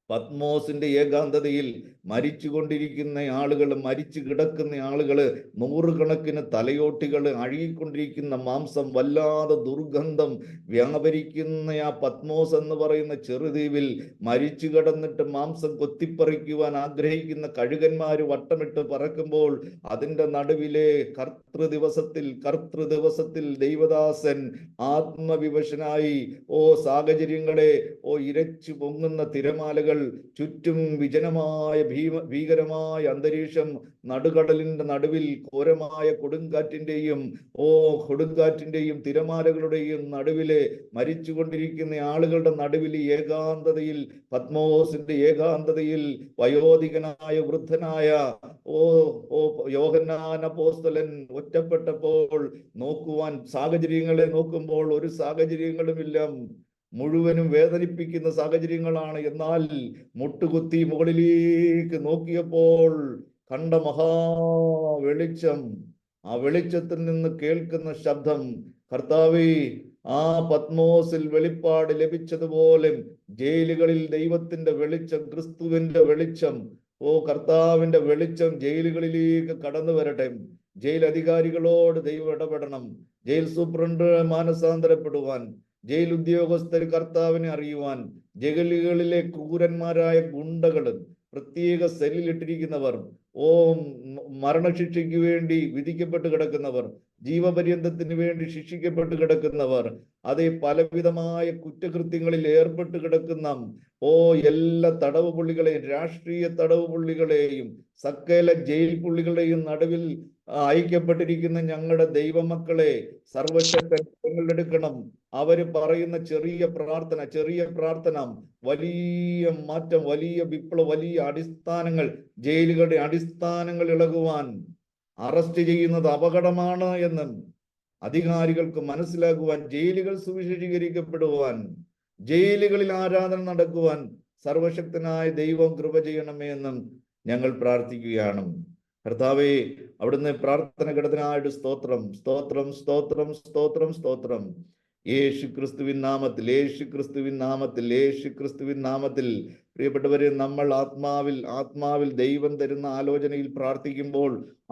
പത്മോസിന്റെ ഏകാന്തതയിൽ മരിച്ചുകൊണ്ടിരിക്കുന്ന ആളുകൾ, മരിച്ചു കിടക്കുന്ന ആളുകൾ, നൂറുകണക്കിന് തലയോട്ടികൾ, അഴുകിക്കൊണ്ടിരിക്കുന്ന മാംസം, വല്ലാതെ ദുർഗന്ധം വ്യാപരിക്കുന്ന ആ പത്മോസ് എന്ന് പറയുന്ന ചെറുദ്വീപിൽ മരിച്ചു കിടന്നിട്ട് മാംസം കൊത്തിപ്പറിക്കുവാൻ ആഗ്രഹിക്കുന്ന കഴുകന്മാര് വട്ടമിട്ട് പറക്കുമ്പോൾ, അതിൻ്റെ നടുവിലെ കർത്തൃദിവസത്തിൽ ദൈവദാസൻ ആത്മവിവശനായി സാഹചര്യങ്ങളെ ഇരച്ചു പൊങ്ങുന്ന തിരമാലകൾ, ചുറ്റും വിജനമായ ഭീകരമായ അന്തരീക്ഷം, നടുകടലിന്റെ നടുവിൽ ഘോരമായ കൊടുങ്കാറ്റിന്റെയും തിരമാലകളുടെയും നടുവിലെ മരിച്ചുകൊണ്ടിരിക്കുന്ന ആളുകളുടെ നടുവിൽ ഏകാന്തതയിൽ, പത്മോസിന്റെ ഏകാന്തതയിൽ വയോധികനായ വൃദ്ധനായ യോഹന്നാൻ അപ്പോസ്തലൻ ഒറ്റപ്പെട്ടപ്പോൾ സാഹചര്യങ്ങളെ നോക്കുമ്പോൾ ഒരു സാഹചര്യങ്ങളുമില്ല, മുഴുവനും വേദനിപ്പിക്കുന്ന സാഹചര്യങ്ങളാണ്. എന്നാൽ മുട്ടുകുത്തി മുകളിലേക്ക് നോക്കിയപ്പോൾ കണ്ട വെളിച്ചം, ആ വെളിച്ചത്തിൽ നിന്ന് കേൾക്കുന്ന ശബ്ദം, കർത്താവേ, ആ പത്മോസിൽ വെളിപ്പാട് ലഭിച്ചതുപോലെ ജയിലുകളിൽ ദൈവത്തിന്റെ വെളിച്ചം, ക്രിസ്തുവിന്റെ വെളിച്ചം, കർത്താവിന്റെ വെളിച്ചം ജയിലുകളിലേക്ക് കടന്നു വരട്ടെ. ജയിൽ അധികാരികളോട് ദൈവം ഇടപെടണം. ജയിൽ സൂപ്രണ്ട് മാനസാന്തരപ്പെടുവാൻ, ജയിൽ ഉദ്യോഗസ്ഥർ കർത്താവിനെ അറിയുവാൻ, ജയിലുകളിലെ ക്രൂരന്മാരായ ഗുണ്ടകള്, പ്രത്യേക സെല്ലിലിട്ടിരിക്കുന്നവർ, മരണശിക്ഷയ്ക്ക് വേണ്ടി വിധിക്കപ്പെട്ട് കിടക്കുന്നവർ, ജീവപര്യന്തത്തിന് വേണ്ടി ശിക്ഷിക്കപ്പെട്ട് കിടക്കുന്നവർ, അതേ, പലവിധമായ കുറ്റകൃത്യങ്ങളിൽ ഏർപ്പെട്ട് കിടക്കുന്ന എല്ലാ തടവ് പുള്ളികളെയും, രാഷ്ട്രീയ തടവ് പുള്ളികളെയും, സകല ജയിൽ പുള്ളികളെയും നടുവിൽ ഐക്യപ്പെട്ടിരിക്കുന്ന ഞങ്ങളുടെ ദൈവമക്കളെ സർവശക്തൻ എടുക്കണം. അവര് പറയുന്ന ചെറിയ പ്രാർത്ഥന വലിയ മാറ്റം, വലിയ വിപ്ലവം, വലിയ അടിസ്ഥാനങ്ങൾ, ജയിലുകളുടെ അടിസ്ഥാനങ്ങൾ ഇളകുവാൻ, അറസ്റ്റ് ചെയ്യുന്നത് അപകടമാണ് എന്നും അധികാരികൾക്ക് മനസ്സിലാക്കുവാൻ, ജയിലുകൾ സുവിശേഷീകരിക്കപ്പെടുവാൻ, ജയിലുകളിൽ ആരാധന നടക്കുവാൻ, സർവശക്തനായ ദൈവം കൃപ ചെയ്യണമേ എന്നും ഞങ്ങൾ പ്രാർത്ഥിക്കുകയാണ്. കർത്താവേ, അവിടുന്ന് പ്രാർത്ഥന ഘടനായിട്ട് സ്തോത്രം, സ്തോത്രം, സ്തോത്രം, സ്തോത്രം, സ്തോത്രം. യേശു ക്രിസ്തുവിൻ നാമത്തിൽ, യേശു ക്രിസ്തുവിൻ നാമത്തിൽ, യേശു ക്രിസ്തുവിൻ നാമത്തിൽ. പ്രിയപ്പെട്ടവരെ, നമ്മൾ ആത്മാവിൽ ദൈവം തരുന്ന ആലോചനയിൽ പ്രാർത്ഥിക്കുമ്പോൾ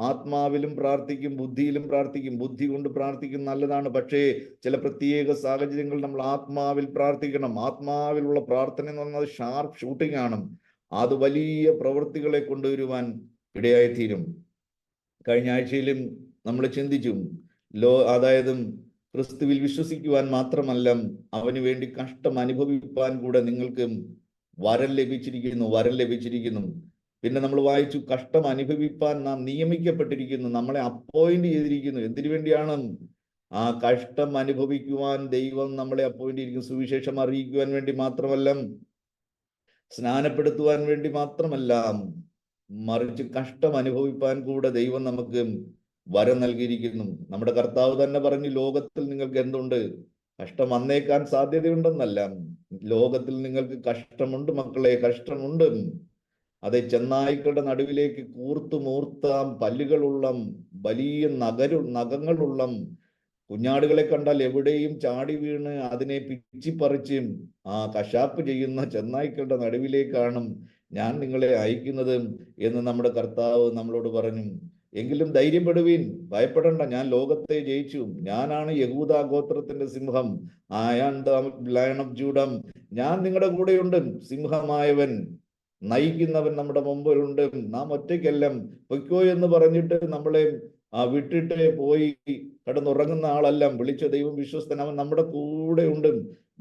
ആത്മാവിലും പ്രാർത്ഥിക്കും, ബുദ്ധിയിലും പ്രാർത്ഥിക്കും. ബുദ്ധി കൊണ്ട് പ്രാർത്ഥിക്കും നല്ലതാണ്, പക്ഷേ ചില പ്രത്യേക സാഹചര്യങ്ങൾ നമ്മൾ ആത്മാവിൽ പ്രാർത്ഥിക്കണം. ആത്മാവിലുള്ള പ്രാർത്ഥന എന്ന് പറഞ്ഞാൽ ഷാർപ്പ് ഷൂട്ടിംഗ് ആണ്. അത് വലിയ പ്രവൃത്തികളെ കൊണ്ടുവരുവാൻ ഇടയായിത്തീരും. കഴിഞ്ഞ ആഴ്ചയിലും നമ്മൾ ചിന്തിച്ചു, അതായത് ക്രിസ്തുവിൽ വിശ്വസിക്കുവാൻ മാത്രമല്ല, അവന് വേണ്ടി കഷ്ടം അനുഭവിപ്പാൻ കൂടെ നിങ്ങൾക്ക് വരം ലഭിച്ചിരിക്കുന്നു. പിന്നെ നമ്മൾ വായിച്ചു, കഷ്ടം അനുഭവിപ്പാൻ നാം നിയമിക്കപ്പെട്ടിരിക്കുന്നു, നമ്മളെ അപ്പോയിന്റ് ചെയ്തിരിക്കുന്നു. എന്തിനു വേണ്ടിയാണ്? ആ കഷ്ടം അനുഭവിക്കുവാൻ ദൈവം നമ്മളെ അപ്പോയിന്റ് ചെയ്തിരിക്കുന്നു. സുവിശേഷം അറിയിക്കുവാൻ വേണ്ടി മാത്രമല്ല, സ്നാനപ്പെടുത്തുവാൻ വേണ്ടി മാത്രമല്ല, മറിച്ച് കഷ്ടം അനുഭവിപ്പാൻ കൂടെ ദൈവം നമുക്ക് വരം നൽകിയിരിക്കുന്നു. നമ്മുടെ കർത്താവ് തന്നെ പറഞ്ഞു, ലോകത്തിൽ നിങ്ങൾക്ക് എന്തുണ്ട്? കഷ്ടം വന്നേക്കാൻ സാധ്യതയുണ്ടെന്നല്ല, ലോകത്തിൽ നിങ്ങൾക്ക് കഷ്ടമുണ്ട് മക്കളെ, കഷ്ടമുണ്ട്. അതെ, ചെന്നായ്ക്കളുടെ നടുവിലേക്ക് കൂർത്തുമൂർത്താം പല്ലുകളുള്ള വലിയ നഖങ്ങളുള്ള കുഞ്ഞാടുകളെ കണ്ടാൽ എവിടെയും ചാടി വീണ് അതിനെ പിച്ചിപ്പറിച്ച് കശാപ്പ് ചെയ്യുന്ന ചെന്നായ്ക്കളുടെ നടുവിലേക്കാണ് ഞാൻ നിങ്ങളെ അയക്കുന്നത് എന്ന് നമ്മുടെ കർത്താവ് നമ്മളോട് പറഞ്ഞു. എങ്കിലും ധൈര്യപ്പെടുവീൻ, ഭയപ്പെടണ്ട, ഞാൻ ലോകത്തെ ജയിച്ചു. ഞാനാണ് യഹൂദാ ഗോത്രത്തിന്റെ സിംഹം, I am the lion of Judah. ഞാൻ നിങ്ങളുടെ കൂടെയുണ്ട്. സിംഹമായവൻ, നയിക്കുന്നവൻ നമ്മുടെ മുമ്പിലുണ്ട്. നാം ഒറ്റയ്ക്കല്ല. പൊയ്ക്കോ എന്ന് പറഞ്ഞിട്ട് നമ്മളെ വിട്ടിട്ട് പോയി കിടന്നുറങ്ങുന്ന ആളല്ല. വിളിച്ച ദൈവം വിശ്വസ്തൻ, അവൻ നമ്മുടെ കൂടെ ഉണ്ട്.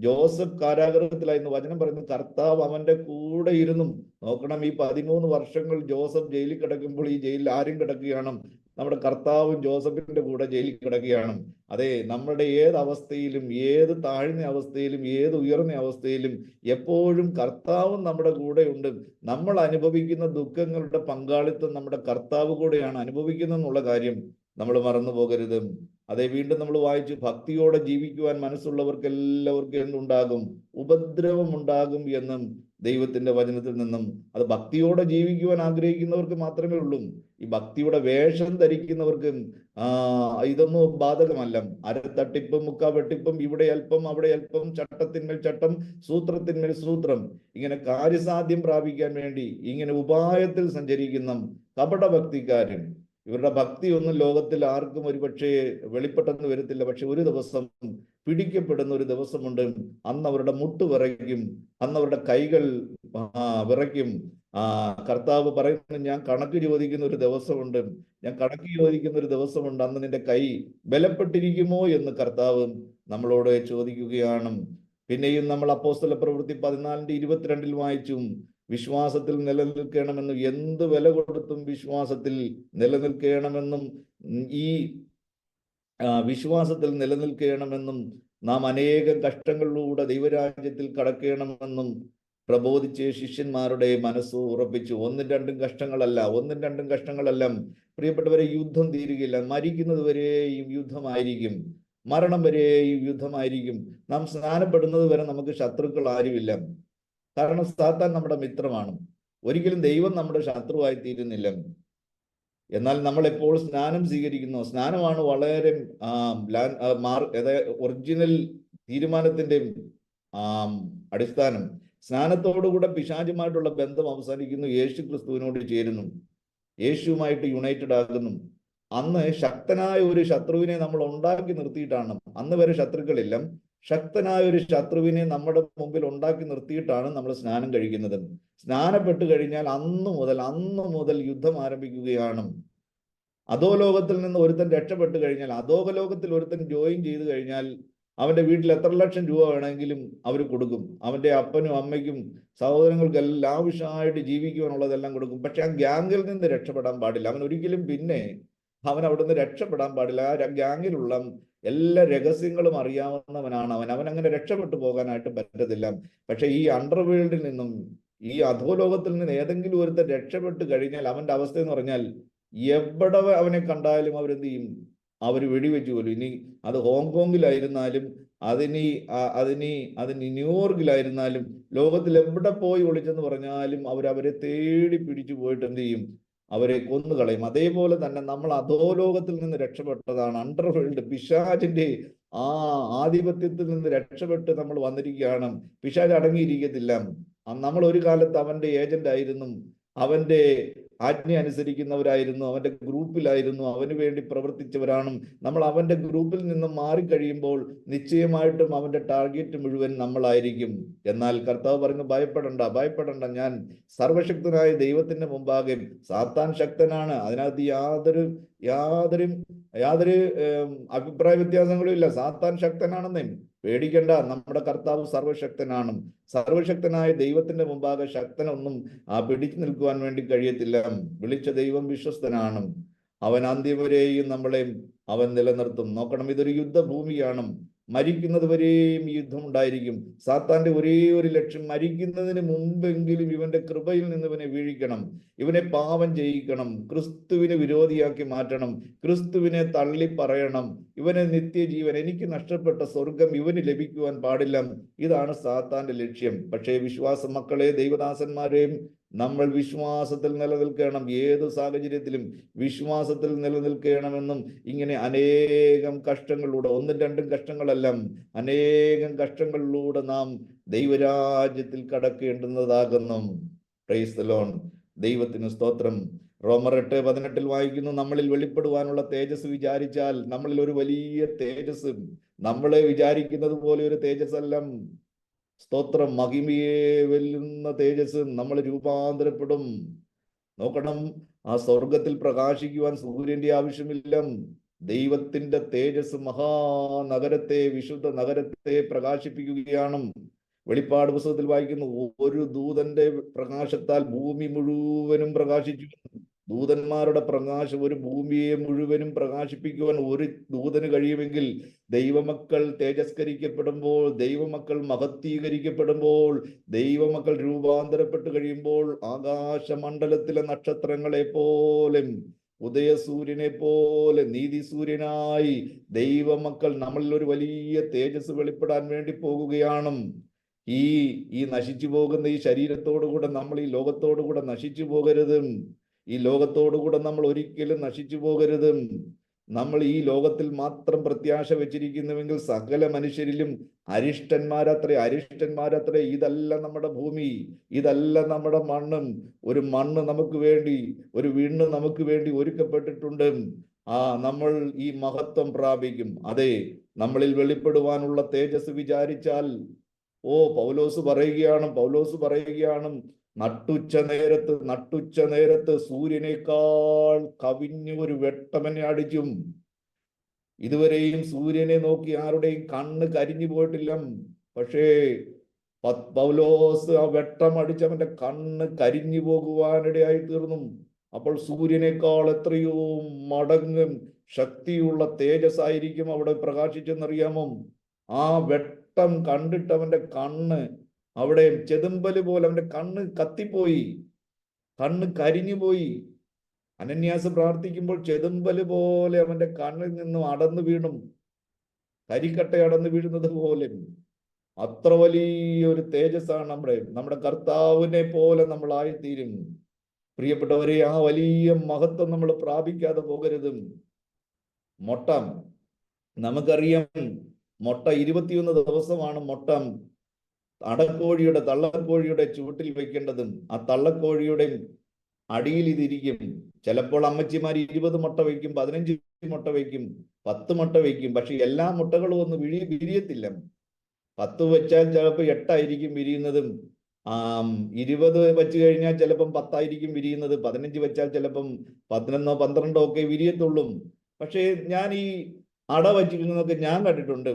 ജോസഫ് കാരാഗ്രഹത്തിലായിരുന്നു. വചനം പറയുന്നു, കർത്താവ് അവന്റെ കൂടെ ഇരുന്നു. നോക്കണം, ഈ 13 വർഷങ്ങൾ ജോസഫ് ജയിലിൽ കിടക്കുമ്പോൾ ഈ ജയിലിൽ ആരും കിടക്കുകയാണ്? നമ്മുടെ കർത്താവും ജോസഫിന്റെ കൂടെ ജയിലിൽ കിടക്കുകയാണ്. അതെ, നമ്മുടെ ഏത് അവസ്ഥയിലും, ഏത് താഴ്ന്ന അവസ്ഥയിലും, ഏത് ഉയർന്ന അവസ്ഥയിലും എപ്പോഴും കർത്താവും നമ്മുടെ കൂടെ ഉണ്ട്. നമ്മൾ അനുഭവിക്കുന്ന ദുഃഖങ്ങളുടെ പങ്കാളിത്തം നമ്മുടെ കർത്താവ് കൂടെയാണ് അനുഭവിക്കുന്നതെന്നുള്ള കാര്യം നമ്മൾ മറന്നു പോകരുത്. അതെ, വീണ്ടും നമ്മൾ വായിച്ചു, ഭക്തിയോടെ ജീവിക്കുവാൻ മനസ്സുള്ളവർക്ക് എല്ലാവർക്കും എന്തുണ്ടാകും? ഉപദ്രവം ഉണ്ടാകും എന്നും ദൈവത്തിന്റെ വചനത്തിൽ നിന്നും. അത് ഭക്തിയോടെ ജീവിക്കുവാൻ ആഗ്രഹിക്കുന്നവർക്ക് മാത്രമേ ഉള്ളൂ. ഈ ഭക്തിയുടെ വേഷം ധരിക്കുന്നവർക്ക് ഇതൊന്നും ബാധകമല്ല. അരത്തട്ടിപ്പും മുക്കാവെട്ടിപ്പും, ഇവിടെ അല്പം അവിടെ അല്പം, ചട്ടത്തിന്മേൽ ചട്ടം, സൂത്രത്തിന്മേൽ സൂത്രം, ഇങ്ങനെ കാര്യസാധ്യം പ്രാപിക്കാൻ വേണ്ടി ഇങ്ങനെ ഉപായത്തിൽ സഞ്ചരിക്കുന്ന കപടഭക്തിക്കാരൻ. ഇവരുടെ ഭക്തി ഒന്നും ലോകത്തിൽ ആർക്കും ഒരു പക്ഷേ വെളിപ്പെട്ടെന്ന് വരത്തില്ല. പക്ഷെ ഒരു ദിവസം പിടിക്കപ്പെടുന്ന ഒരു ദിവസമുണ്ട്. അന്ന് അവരുടെ മുട്ട് വിറയ്ക്കും, അന്ന് അവരുടെ കൈകൾ വിറയ്ക്കും. കർത്താവ് പറയുന്നു, ഞാൻ കണക്ക് ചോദിക്കുന്ന ഒരു ദിവസമുണ്ട്, അന്ന് നിന്റെ കൈ ബലപ്പെട്ടിരിക്കുമോ എന്ന് കർത്താവ് നമ്മളോട് ചോദിക്കുകയാണ്. പിന്നെയും നമ്മൾ അപ്പോസ്തല പ്രവൃത്തി 14:22 വായിച്ചു, വിശ്വാസത്തിൽ നിലനിൽക്കണമെന്നും, എന്ത് വില കൊടുത്തും വിശ്വാസത്തിൽ നിലനിൽക്കണമെന്നും, ഈ വിശ്വാസത്തിൽ നിലനിൽക്കണമെന്നും, നാം അനേകം കഷ്ടങ്ങളിലൂടെ ദൈവരാജ്യത്തിൽ കടക്കണമെന്നും പ്രബോധിച്ച് ശിഷ്യന്മാരുടെ മനസ്സ് ഉറപ്പിച്ചു. ഒന്നും രണ്ടും കഷ്ടങ്ങളല്ല. പ്രിയപ്പെട്ടവരെ, യുദ്ധം തീരുകയില്ല. മരിക്കുന്നത് വരെയും യുദ്ധമായിരിക്കും, മരണം വരെയും യുദ്ധമായിരിക്കും. നാം സ്നാനപ്പെടുന്നത് വരെ നമുക്ക് ശത്രുക്കൾ ആരുമില്ല. കാരണം സാത്താൻ നമ്മുടെ മിത്രമാണ്. ഒരിക്കലും ദൈവം നമ്മുടെ ശത്രുവായി തീരുന്നില്ല. എന്നാൽ നമ്മൾ എപ്പോൾ സ്നാനം സ്വീകരിക്കുന്നു, സ്നാനമാണ് വളരെ ഒറിജിനൽ തീരുമാനത്തിന്റെ അടിസ്ഥാനം. സ്നാനത്തോടുകൂടെ പിശാചുമായിട്ടുള്ള ബന്ധം അവസാനിക്കുന്നു, യേശു ക്രിസ്തുവിനോട് ചേരുന്നു, യേശുവുമായിട്ട് യുണൈറ്റഡ് ആകുന്നു. അന്ന് ശക്തനായ ഒരു ശത്രുവിനെ നമ്മൾ ഉണ്ടാക്കി നിർത്തിയിട്ടാണ്, അന്ന് വരെ ശത്രുക്കളില്ല, ശക്തനായ ഒരു ശത്രുവിനെ നമ്മുടെ മുമ്പിൽ ഉണ്ടാക്കി നിർത്തിയിട്ടാണ് നമ്മൾ സ്നാനം കഴിക്കുന്നത്. സ്നാനപ്പെട്ട് കഴിഞ്ഞാൽ അന്നു മുതൽ യുദ്ധം ആരംഭിക്കുകയാണ്. അധോലോകത്തിൽ നിന്ന് ഒരുത്തൻ രക്ഷപ്പെട്ട് കഴിഞ്ഞാൽ, അധോലോകത്തിൽ ഒരുത്തൻ ജോയിൻ ചെയ്ത് കഴിഞ്ഞാൽ, അവന്റെ വീട്ടിൽ എത്ര ലക്ഷം രൂപ വേണമെങ്കിലും അവർ കൊടുക്കും. അവന്റെ അപ്പനും അമ്മയ്ക്കും സഹോദരങ്ങൾക്കും എല്ലാം ആവശ്യമായിട്ട് ജീവിക്കുവാനുള്ളതെല്ലാം കൊടുക്കും. പക്ഷെ ആ ഗ്യാങ്ങിൽ നിന്ന് രക്ഷപ്പെടാൻ പാടില്ല. അവൻ ഒരിക്കലും പിന്നെ അവിടുന്ന് രക്ഷപ്പെടാൻ പാടില്ല. ആ ഗ്യാങ്ങിലുള്ള എല്ലാ രഹസ്യങ്ങളും അറിയാവുന്നവനാണ് അവൻ അങ്ങനെ രക്ഷപ്പെട്ടു പോകാനായിട്ട് പറ്റത്തില്ല. പക്ഷെ ഈ അണ്ടർവേൾഡിൽ നിന്നും, ഈ അധോലോകത്തിൽ നിന്ന് ഏതെങ്കിലും ഒരുത്തൻ രക്ഷപ്പെട്ട് കഴിഞ്ഞാൽ അവന്റെ അവസ്ഥ എന്ന് പറഞ്ഞാൽ, എവിടെ അവനെ കണ്ടാലും അവരെന്ത് ചെയ്യും? അവർ വെടിവെച്ചു പോലും. ഇനി അത് ഹോങ്കോങ്ങിലായിരുന്നാലും അതിന് ന്യൂയോർക്കിലായിരുന്നാലും ലോകത്തിൽ എവിടെ പോയി ഒളിച്ചെന്ന് പറഞ്ഞാലും അവരെ തേടി പിടിച്ചു പോയിട്ട് എന്ത് ചെയ്യും? അവരെ കൊന്നുകളയും. അതേപോലെ തന്നെ നമ്മൾ അധോലോകത്തിൽ നിന്ന് രക്ഷപ്പെട്ടതാണ്. അണ്ടർവേൾഡ് പിശാചിന്റെ ആ ആധിപത്യത്തിൽ നിന്ന് രക്ഷപ്പെട്ട് നമ്മൾ വന്നിരിക്കുകയാണ്. പിശാച് അടങ്ങിയിരിക്കത്തില്ല. നമ്മൾ ഒരു കാലത്ത് അവന്റെ ഏജന്റ് ആയിരുന്നു, അവന്റെ ആജ്ഞ അനുസരിക്കുന്നവരായിരുന്നു, അവന്റെ ഗ്രൂപ്പിലായിരുന്നു, അവന് വേണ്ടി പ്രവർത്തിച്ചവരാണ്. നമ്മൾ അവന്റെ ഗ്രൂപ്പിൽ നിന്നും മാറിക്കഴിയുമ്പോൾ നിശ്ചയമായിട്ടും അവന്റെ ടാർഗറ്റ് മുഴുവൻ നമ്മളായിരിക്കും. എന്നാൽ കർത്താവ് പറഞ്ഞു, ഭയപ്പെടണ്ട, ഞാൻ സർവശക്തനായ ദൈവത്തിന്റെ മുമ്പാകെ, സാത്താൻ ശക്തനാണ്, അതിനകത്ത് യാതൊരു അഭിപ്രായ വ്യത്യാസങ്ങളും ഇല്ല. സാത്താൻ ശക്തനാണെന്നേ, പേടിക്കണ്ട. നമ്മുടെ കർത്താവ് സർവശക്തനാണ്. സർവശക്തനായ ദൈവത്തിന്റെ മുമ്പാകെ ശക്തനൊന്നും പിടിച്ചു നിൽക്കുവാൻ വേണ്ടി കഴിയത്തില്ല. വിളിച്ച ദൈവം വിശ്വസ്തനാണ്. അവൻ അന്ത്യം വരെയും നമ്മളെ അവൻ നിലനിർത്തും. നോക്കണം, ഇതൊരു യുദ്ധഭൂമിയാണ്. മരിക്കുന്നത് വരെയും ഈ യുദ്ധം ഉണ്ടായിരിക്കും. സാത്താന്റെ ഒരേ ഒരു ലക്ഷ്യം, മരിക്കുന്നതിന് മുമ്പെങ്കിലും ഇവന്റെ കൃപയിൽ നിന്ന് ഇവനെ വീഴിക്കണം, ഇവനെ പാപം ചെയ്യിക്കണം, ക്രിസ്തുവിനെ വിരോധിയാക്കി മാറ്റണം, ക്രിസ്തുവിനെ തള്ളി പറയണം, ഇവനെ നിത്യജീവൻ, എനിക്ക് നഷ്ടപ്പെട്ട സ്വർഗം ഇവന് ലഭിക്കുവാൻ പാടില്ല. ഇതാണ് സാത്താന്റെ ലക്ഷ്യം. പക്ഷേ വിശ്വാസ മക്കളെ, ദൈവദാസന്മാരെയും, നമ്മൾ വിശ്വാസത്തിൽ നിലനിൽക്കണം. ഏതു സാഹചര്യത്തിലും വിശ്വാസത്തിൽ നിലനിൽക്കണമെന്നും ഇങ്ങനെ അനേകം കഷ്ടങ്ങളിലൂടെ, ഒന്നും രണ്ടും കഷ്ടങ്ങളല്ല, അനേകം കഷ്ടങ്ങളിലൂടെ നാം ദൈവരാജ്യത്തിൽ കടക്കേണ്ടുന്നതാകുന്നു. Praise the Lord. ദൈവത്തിന് സ്തോത്രം. റോമർ 8:18 വായിക്കുന്നു, നമ്മളിൽ വെളിപ്പെടുവാനുള്ള തേജസ് വിചാരിച്ചാൽ, നമ്മളിൽ ഒരു വലിയ തേജസ്, നമ്മളെ വിചാരിക്കുന്നത് പോലെ ഒരു തേജസ് അല്ല. സ്തോത്രം. മഹിമയെ വെല്ലുന്ന തേജസ് നമ്മൾ രൂപാന്തരപ്പെടും. നോക്കണം, ആ സ്വർഗത്തിൽ പ്രകാശിക്കുവാൻ സൂര്യന്റെ ആവശ്യമില്ല. ദൈവത്തിന്റെ തേജസ് മഹാനഗരത്തെ, വിശുദ്ധ നഗരത്തെ പ്രകാശിപ്പിക്കുകയാണ്. വെളിപ്പാട് പുസ്തകത്തിൽ വായിക്കുന്നു, ഒരു ദൂതന്റെ പ്രകാശത്താൽ ഭൂമി മുഴുവനും പ്രകാശിച്ചു. ദൂതന്മാരുടെ പ്രകാശം ഒരു ഭൂമിയെ മുഴുവനും പ്രകാശിപ്പിക്കുവാൻ ഒരു ദൂതന് കഴിയുമെങ്കിൽ, ദൈവമക്കൾ തേജസ്കരിക്കപ്പെടുമ്പോൾ, ദൈവമക്കൾ മഹത്വീകരിക്കപ്പെടുമ്പോൾ, ദൈവമക്കൾ രൂപാന്തരപ്പെട്ട് കഴിയുമ്പോൾ, ആകാശമണ്ഡലത്തിലെ നക്ഷത്രങ്ങളെ പോലെ, ഉദയസൂര്യനെ പോലെ നീതിസൂര്യനായി ദൈവമക്കൾ, നമ്മളിൽ ഒരു വലിയ തേജസ് വെളിപ്പെടാൻ വേണ്ടി പോകുകയാണ്. ഈ നശിച്ചു പോകുന്ന ഈ ശരീരത്തോടുകൂടെ നമ്മൾ ഈ ലോകത്തോടുകൂടെ നശിച്ചു പോകരുത്. ഈ ലോകത്തോടുകൂടെ നമ്മൾ ഒരിക്കലും നശിച്ചു പോകരുത്. നമ്മൾ ഈ ലോകത്തിൽ മാത്രം പ്രത്യാശ വെച്ചിരിക്കുന്നുവെങ്കിൽ സകല മനുഷ്യരിലും അരിഷ്ടന്മാരത്രേ. ഇതല്ല നമ്മുടെ ഭൂമി, ഇതല്ല നമ്മുടെ മണ്ണും. ഒരു മണ്ണ് നമുക്ക് വേണ്ടി, ഒരു വീണ് നമുക്ക് വേണ്ടി ഒരുക്കപ്പെട്ടിട്ടുണ്ട്. നമ്മൾ ഈ മഹത്വം പ്രാപിക്കും. അതെ, നമ്മളിൽ വെളിപ്പെടുവാനുള്ള തേജസ് വിചാരിച്ചാൽ, പൗലോസ് പറയുകയാണ്, നട്ടുച്ച നേരത്ത് സൂര്യനേക്കാൾ കവിഞ്ഞു ഒരു വെട്ടമനെ അടിച്ചും. ഇതുവരെയും സൂര്യനെ നോക്കി ആരുടെയും കണ്ണ് കരിഞ്ഞു പോയിട്ടില്ല. പക്ഷേ പൗലോസ് ആ വെട്ടം അടിച്ചവന്റെ കണ്ണ് കരിഞ്ഞു പോകുവാനിടയായി തീർന്നു. അപ്പോൾ സൂര്യനേക്കാൾ എത്രയോ മടങ്ങ് ശക്തിയുള്ള തേജസ്സായിരിക്കും അവിടെ പ്രകാശിച്ചെന്നറിയാമോ? ആ വെട്ടം കണ്ടിട്ട് അവന്റെ കണ്ണ് അവിടെ ചെതുമ്പല് പോലെ, അവന്റെ കണ്ണ് കത്തിപ്പോയി, കണ്ണ് കരിഞ്ഞുപോയി. അനന്യാസ് പ്രാർത്ഥിക്കുമ്പോൾ ചെതുമ്പല് പോലെ അവന്റെ കണ്ണിൽ നിന്നും അടന്നു വീണും, കരിക്കട്ട അടന്നു വീഴുന്നത് പോലെ. അത്ര വലിയൊരു തേജസ്സാണ് നമ്മുടെ കർത്താവിനെ പോലെ നമ്മൾ ആയിത്തീരും. പ്രിയപ്പെട്ടവരെ, ആ വലിയ മഹത്വം നമ്മൾ പ്രാപിക്കാതെ പോകരുത്. നമുക്കറിയാം, മുട്ട 21 ദിവസമാണ് മുട്ട തള്ളക്കോഴിയുടെ ചുവട്ടിൽ വെക്കേണ്ടതും. ആ തള്ളക്കോഴിയുടെ അടിയിൽ ഇതിരിക്കും. ചിലപ്പോൾ അമ്മച്ചിമാർ 20 മുട്ട വയ്ക്കും, 15 മുട്ട വയ്ക്കും, 10 മുട്ട വയ്ക്കും. പക്ഷെ എല്ലാ മുട്ടകളും ഒന്നും വിരിയത്തില്ല. 10 വെച്ചാൽ ചിലപ്പോൾ 8 ആയിരിക്കും വിരിയുന്നതും. 20 വെച്ച് കഴിഞ്ഞാൽ ചിലപ്പം 10 ആയിരിക്കും വിരിയുന്നത്. 15 വെച്ചാൽ ചിലപ്പം 11 12 ഒക്കെ വിരിയത്തുള്ളൂ. പക്ഷേ ഞാൻ ഈ അട വച്ചിരുന്നതൊക്കെ ഞാൻ കണ്ടിട്ടുണ്ട്.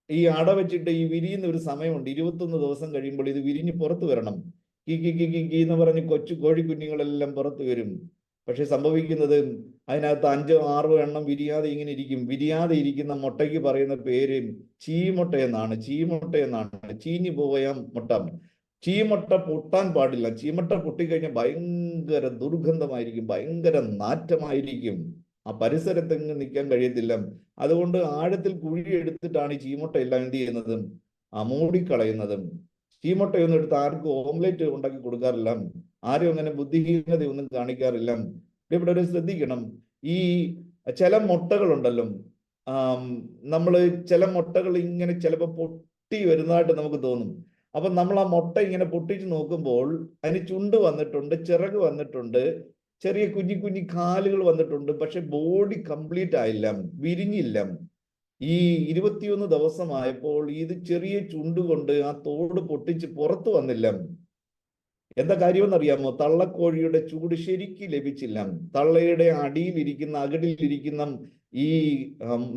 ഈ അട വെച്ചിട്ട് ഈ വിരിയുന്ന ഒരു സമയമുണ്ട്. 21 ദിവസം കഴിയുമ്പോൾ ഇത് വിരിഞ്ഞ് പുറത്തു വരണം. കീ എന്ന് പറഞ്ഞ് കൊച്ചു കോഴിക്കുഞ്ഞുങ്ങളെല്ലാം പുറത്തു വരും. പക്ഷെ സംഭവിക്കുന്നത്, അതിനകത്ത് 5-6 എണ്ണം വിരിയാതെ ഇങ്ങനെ ഇരിക്കും. വിരിയാതെ ഇരിക്കുന്ന മുട്ടയ്ക്ക് പറയുന്ന പേര് ചീമുട്ട എന്നാണ്. ചീഞ്ഞു പോയ മുട്ട. ചീമുട്ട പൊട്ടാൻ പാടില്ല. ചീമുട്ട പൊട്ടിക്കഴിഞ്ഞാൽ ഭയങ്കര ദുർഗന്ധമായിരിക്കും, ഭയങ്കര നാറ്റമായിരിക്കും. ആ പരിസരത്തെങ്ങും നിൽക്കാൻ കഴിയത്തില്ല. അതുകൊണ്ട് ആഴത്തിൽ കുഴി എടുത്തിട്ടാണ് ഈ ചീമുട്ട എല്ലാം എന്ത് ചെയ്യുന്നത്, മൂടിക്കളയുന്നതും. ചീമുട്ടയൊന്നും എടുത്ത് ആർക്കും ഓംലെറ്റ് ഉണ്ടാക്കി കൊടുക്കാറില്ല. ആരും അങ്ങനെ ബുദ്ധിഹീനതയൊന്നും കാണിക്കാറില്ല. ഇവിടെ ശ്രദ്ധിക്കണം, ഈ ചില മുട്ടകളുണ്ടല്ലോ, നമ്മൾ ചില മുട്ടകൾ ഇങ്ങനെ ചിലപ്പോൾ പൊട്ടി വരുന്നതായിട്ട് നമുക്ക് തോന്നും. അപ്പൊ നമ്മൾ ആ മുട്ട ഇങ്ങനെ പൊട്ടിച്ച് നോക്കുമ്പോൾ അതിന് ചുണ്ട് വന്നിട്ടുണ്ട്, ചിറക് വന്നിട്ടുണ്ട്, ചെറിയ കുഞ്ഞി കുഞ്ഞി കാലുകൾ വന്നിട്ടുണ്ട്. പക്ഷെ ബോഡി കംപ്ലീറ്റ് ആയില്ല, വിരിഞ്ഞില്ല. ഈ 21 ദിവസമായപ്പോൾ ഇത് ചെറിയ ചുണ്ടുകൊണ്ട് ആ തോട് പൊട്ടിച്ച് പുറത്തു വന്നില്ല. എന്താ കാര്യമെന്നറിയാമോ? തള്ളക്കോഴിയുടെ ചൂട് ശരിക്ക് ലഭിച്ചില്ല. തള്ളയുടെ അടിയിലിരിക്കുന്ന അകടിലിരിക്കുന്ന ഈ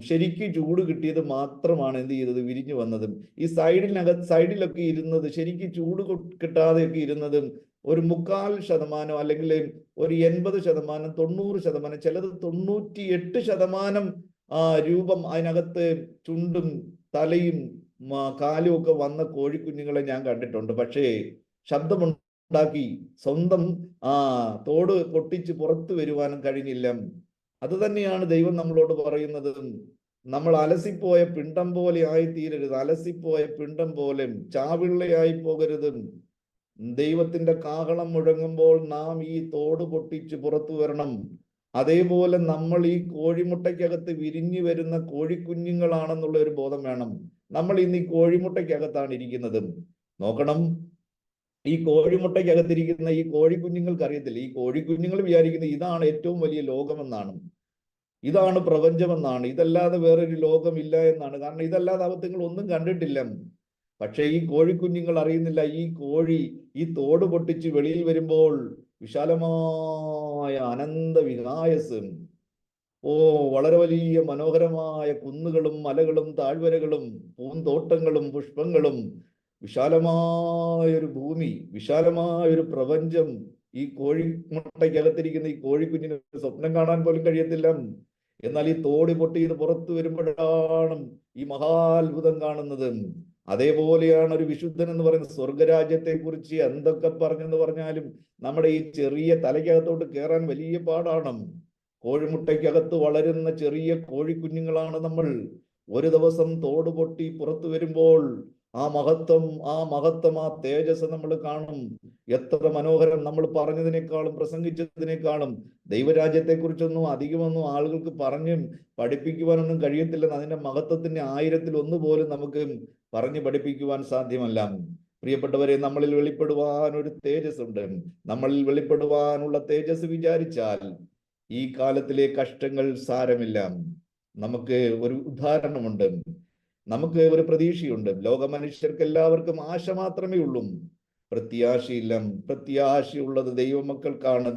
ശരിക്ക് ചൂട് കിട്ടിയത് മാത്രമാണ് എന്ത് ചെയ്തത്, വിരിഞ്ഞു വന്നതും. ഈ സൈഡിലൊക്കെ ഇരുന്നത്, ശരിക്ക് ചൂട് കിട്ടാതെയൊക്കെ ഇരുന്നതും ഒരു 3/4% അല്ലെങ്കിൽ ഒരു 80%, 90%, ചിലത് 98% രൂപം അതിനകത്ത് ചുണ്ടും തലയും കാലും ഒക്കെ വന്ന കോഴിക്കുഞ്ഞുങ്ങളെ ഞാൻ കണ്ടിട്ടുണ്ട്. പക്ഷേ ശബ്ദമുണ്ടാക്കി സ്വന്തം തോട് പൊട്ടിച്ച് പുറത്തു വരുവാനും കഴിഞ്ഞില്ല. അത് തന്നെയാണ് ദൈവം നമ്മളോട് പറയുന്നത്. നമ്മൾ അലസിപ്പോയ പിണ്ടം പോലെ ആയി തീരരുത്. അലസിപ്പോയ പിണ്ടം പോലെ ചാവിള്ളയായി പോകരുത്. ദൈവത്തിന്റെ കാഹളം മുഴങ്ങുമ്പോൾ നാം ഈ തോട് പൊട്ടിച്ച് പുറത്തു വരണം. അതേപോലെ നമ്മൾ ഈ കോഴിമുട്ടയ്ക്കകത്ത് വിരിഞ്ഞു വരുന്ന കോഴിക്കുഞ്ഞുങ്ങളാണെന്നുള്ള ഒരു ബോധം വേണം. നമ്മൾ ഇന്ന് ഈ കോഴിമുട്ടയ്ക്കകത്താണ് ഇരിക്കുന്നത്. നോക്കണം, ഈ കോഴിമുട്ടയ്ക്കകത്തിരിക്കുന്ന ഈ കോഴിക്കുഞ്ഞുങ്ങൾക്ക് അറിയത്തില്ല. ഈ കോഴിക്കുഞ്ഞുങ്ങൾ വിചാരിക്കുന്നത് ഇതാണ് ഏറ്റവും വലിയ ലോകമെന്നാണ്, ഇതാണ് പ്രപഞ്ചമെന്നാണ്, ഇതല്ലാതെ വേറൊരു ലോകമില്ല എന്നാണ്. കാരണം ഇതല്ലാതെ അവത്തുങ്ങൾ ഒന്നും കണ്ടിട്ടില്ല. പക്ഷേ ഈ കോഴിക്കുഞ്ഞുങ്ങൾ അറിയുന്നില്ല, ഈ കോഴി ഈ തോട് പൊട്ടിച്ച് വെളിയിൽ വരുമ്പോൾ വിശാലമായ അനന്ത വിഹായസ്, വളരെ വലിയ മനോഹരമായ കുന്നുകളും മലകളും താഴ്വരകളും പൂന്തോട്ടങ്ങളും പുഷ്പങ്ങളും, വിശാലമായൊരു ഭൂമി, വിശാലമായൊരു പ്രപഞ്ചം ഈ കോഴിമുട്ടയ്ക്കകത്തിരിക്കുന്ന ഈ കോഴിക്കുഞ്ഞിന് സ്വപ്നം കാണാൻ പോലും കഴിയത്തില്ല. എന്നാൽ ഈ തോട് പൊട്ടി ഇത് പുറത്തു വരുമ്പോഴാണ് ഈ മഹാത്ഭുതം കാണുന്നത്. അതേപോലെയാണ് ഒരു വിശുദ്ധൻ എന്ന് പറയുന്നത്. സ്വർഗരാജ്യത്തെ കുറിച്ച് എന്തൊക്കെ പറഞ്ഞെന്ന് പറഞ്ഞാലും നമ്മുടെ ഈ ചെറിയ തലയ്ക്കകത്തോട്ട് കയറാൻ വലിയ പാടാണ്. കോഴിമുട്ടയ്ക്കകത്ത് വളരുന്ന ചെറിയ കോഴിക്കുഞ്ഞുങ്ങളാണ് നമ്മൾ. ഒരു ദിവസം തോട് പൊട്ടി പുറത്തു വരുമ്പോൾ ആ മഹത്വം, ആ തേജസ് നമ്മൾ കാണും. എത്ര മനോഹരം! നമ്മൾ പറഞ്ഞതിനേക്കാളും പ്രസംഗിച്ചതിനേക്കാളും ദൈവരാജ്യത്തെ കുറിച്ചൊന്നും അധികമൊന്നും ആളുകൾക്ക് പറഞ്ഞും പഠിപ്പിക്കുവാനൊന്നും കഴിയത്തില്ലെന്ന്. അതിന്റെ മഹത്വത്തിന്റെ 1000-1 പോലും നമുക്ക് പറഞ്ഞു പഠിപ്പിക്കുവാൻ സാധ്യമല്ല. പ്രിയപ്പെട്ടവരെ, നമ്മളിൽ വെളിപ്പെടുവാൻ ഒരു തേജസ് ഉണ്ട്. നമ്മളിൽ വെളിപ്പെടുവാനുള്ള തേജസ് വിചാരിച്ചാൽ ഈ കാലത്തിലെ കഷ്ടങ്ങൾ സാരമില്ല. നമുക്ക് ഒരു ഉദാഹരണമുണ്ട്, നമുക്ക് ഒരു പ്രതീക്ഷയുണ്ട്. ലോക മനുഷ്യർക്ക് എല്ലാവർക്കും ആശ മാത്രമേ ഉള്ളൂ, പ്രത്യാശയില്ല. പ്രത്യാശയുള്ളത് ദൈവമക്കൾക്കാണ്,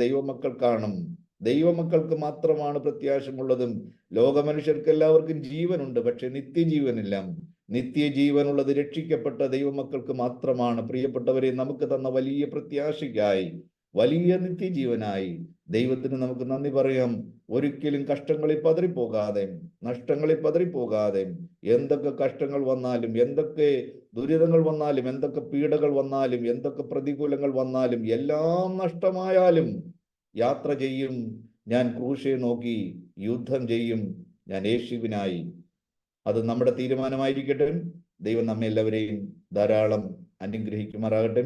ദൈവമക്കൾക്ക് മാത്രമാണ് പ്രത്യാശമുള്ളതും. ലോക മനുഷ്യർക്ക് എല്ലാവർക്കും ജീവനുണ്ട്, പക്ഷെ നിത്യജീവനില്ല. നിത്യജീവനുള്ളത് രക്ഷിക്കപ്പെട്ട ദൈവമക്കൾക്ക് മാത്രമാണ്. പ്രിയപ്പെട്ടവരെ, നമുക്ക് തന്ന വലിയ പ്രത്യാശയ്ക്കായി, വലിയ നിത്യജീവനായി ദൈവത്തിന് നമുക്ക് നന്ദി പറയാം. ഒരിക്കലും കഷ്ടങ്ങളിൽ പതറിപ്പോകാതെ, നഷ്ടങ്ങളിൽ പതറിപ്പോകാതെ, എന്തൊക്കെ കഷ്ടങ്ങൾ വന്നാലും, എന്തൊക്കെ ദുരിതങ്ങൾ വന്നാലും, എന്തൊക്കെ പീഡകൾ വന്നാലും, എന്തൊക്കെ പ്രതികൂലങ്ങൾ വന്നാലും, എല്ലാം നഷ്ടമായാലും യാത്ര ചെയ്യും. ഞാൻ ക്രൂശെ നോക്കി യുദ്ധം ചെയ്യും, ഞാൻ യേശുവിനായി. അത് നമ്മുടെ തീരുമാനമായിരിക്കട്ടെ. ദൈവം നമ്മെ എല്ലാവരെയും ധാരാളം അനുഗ്രഹിക്കുമാറാകട്ടെ.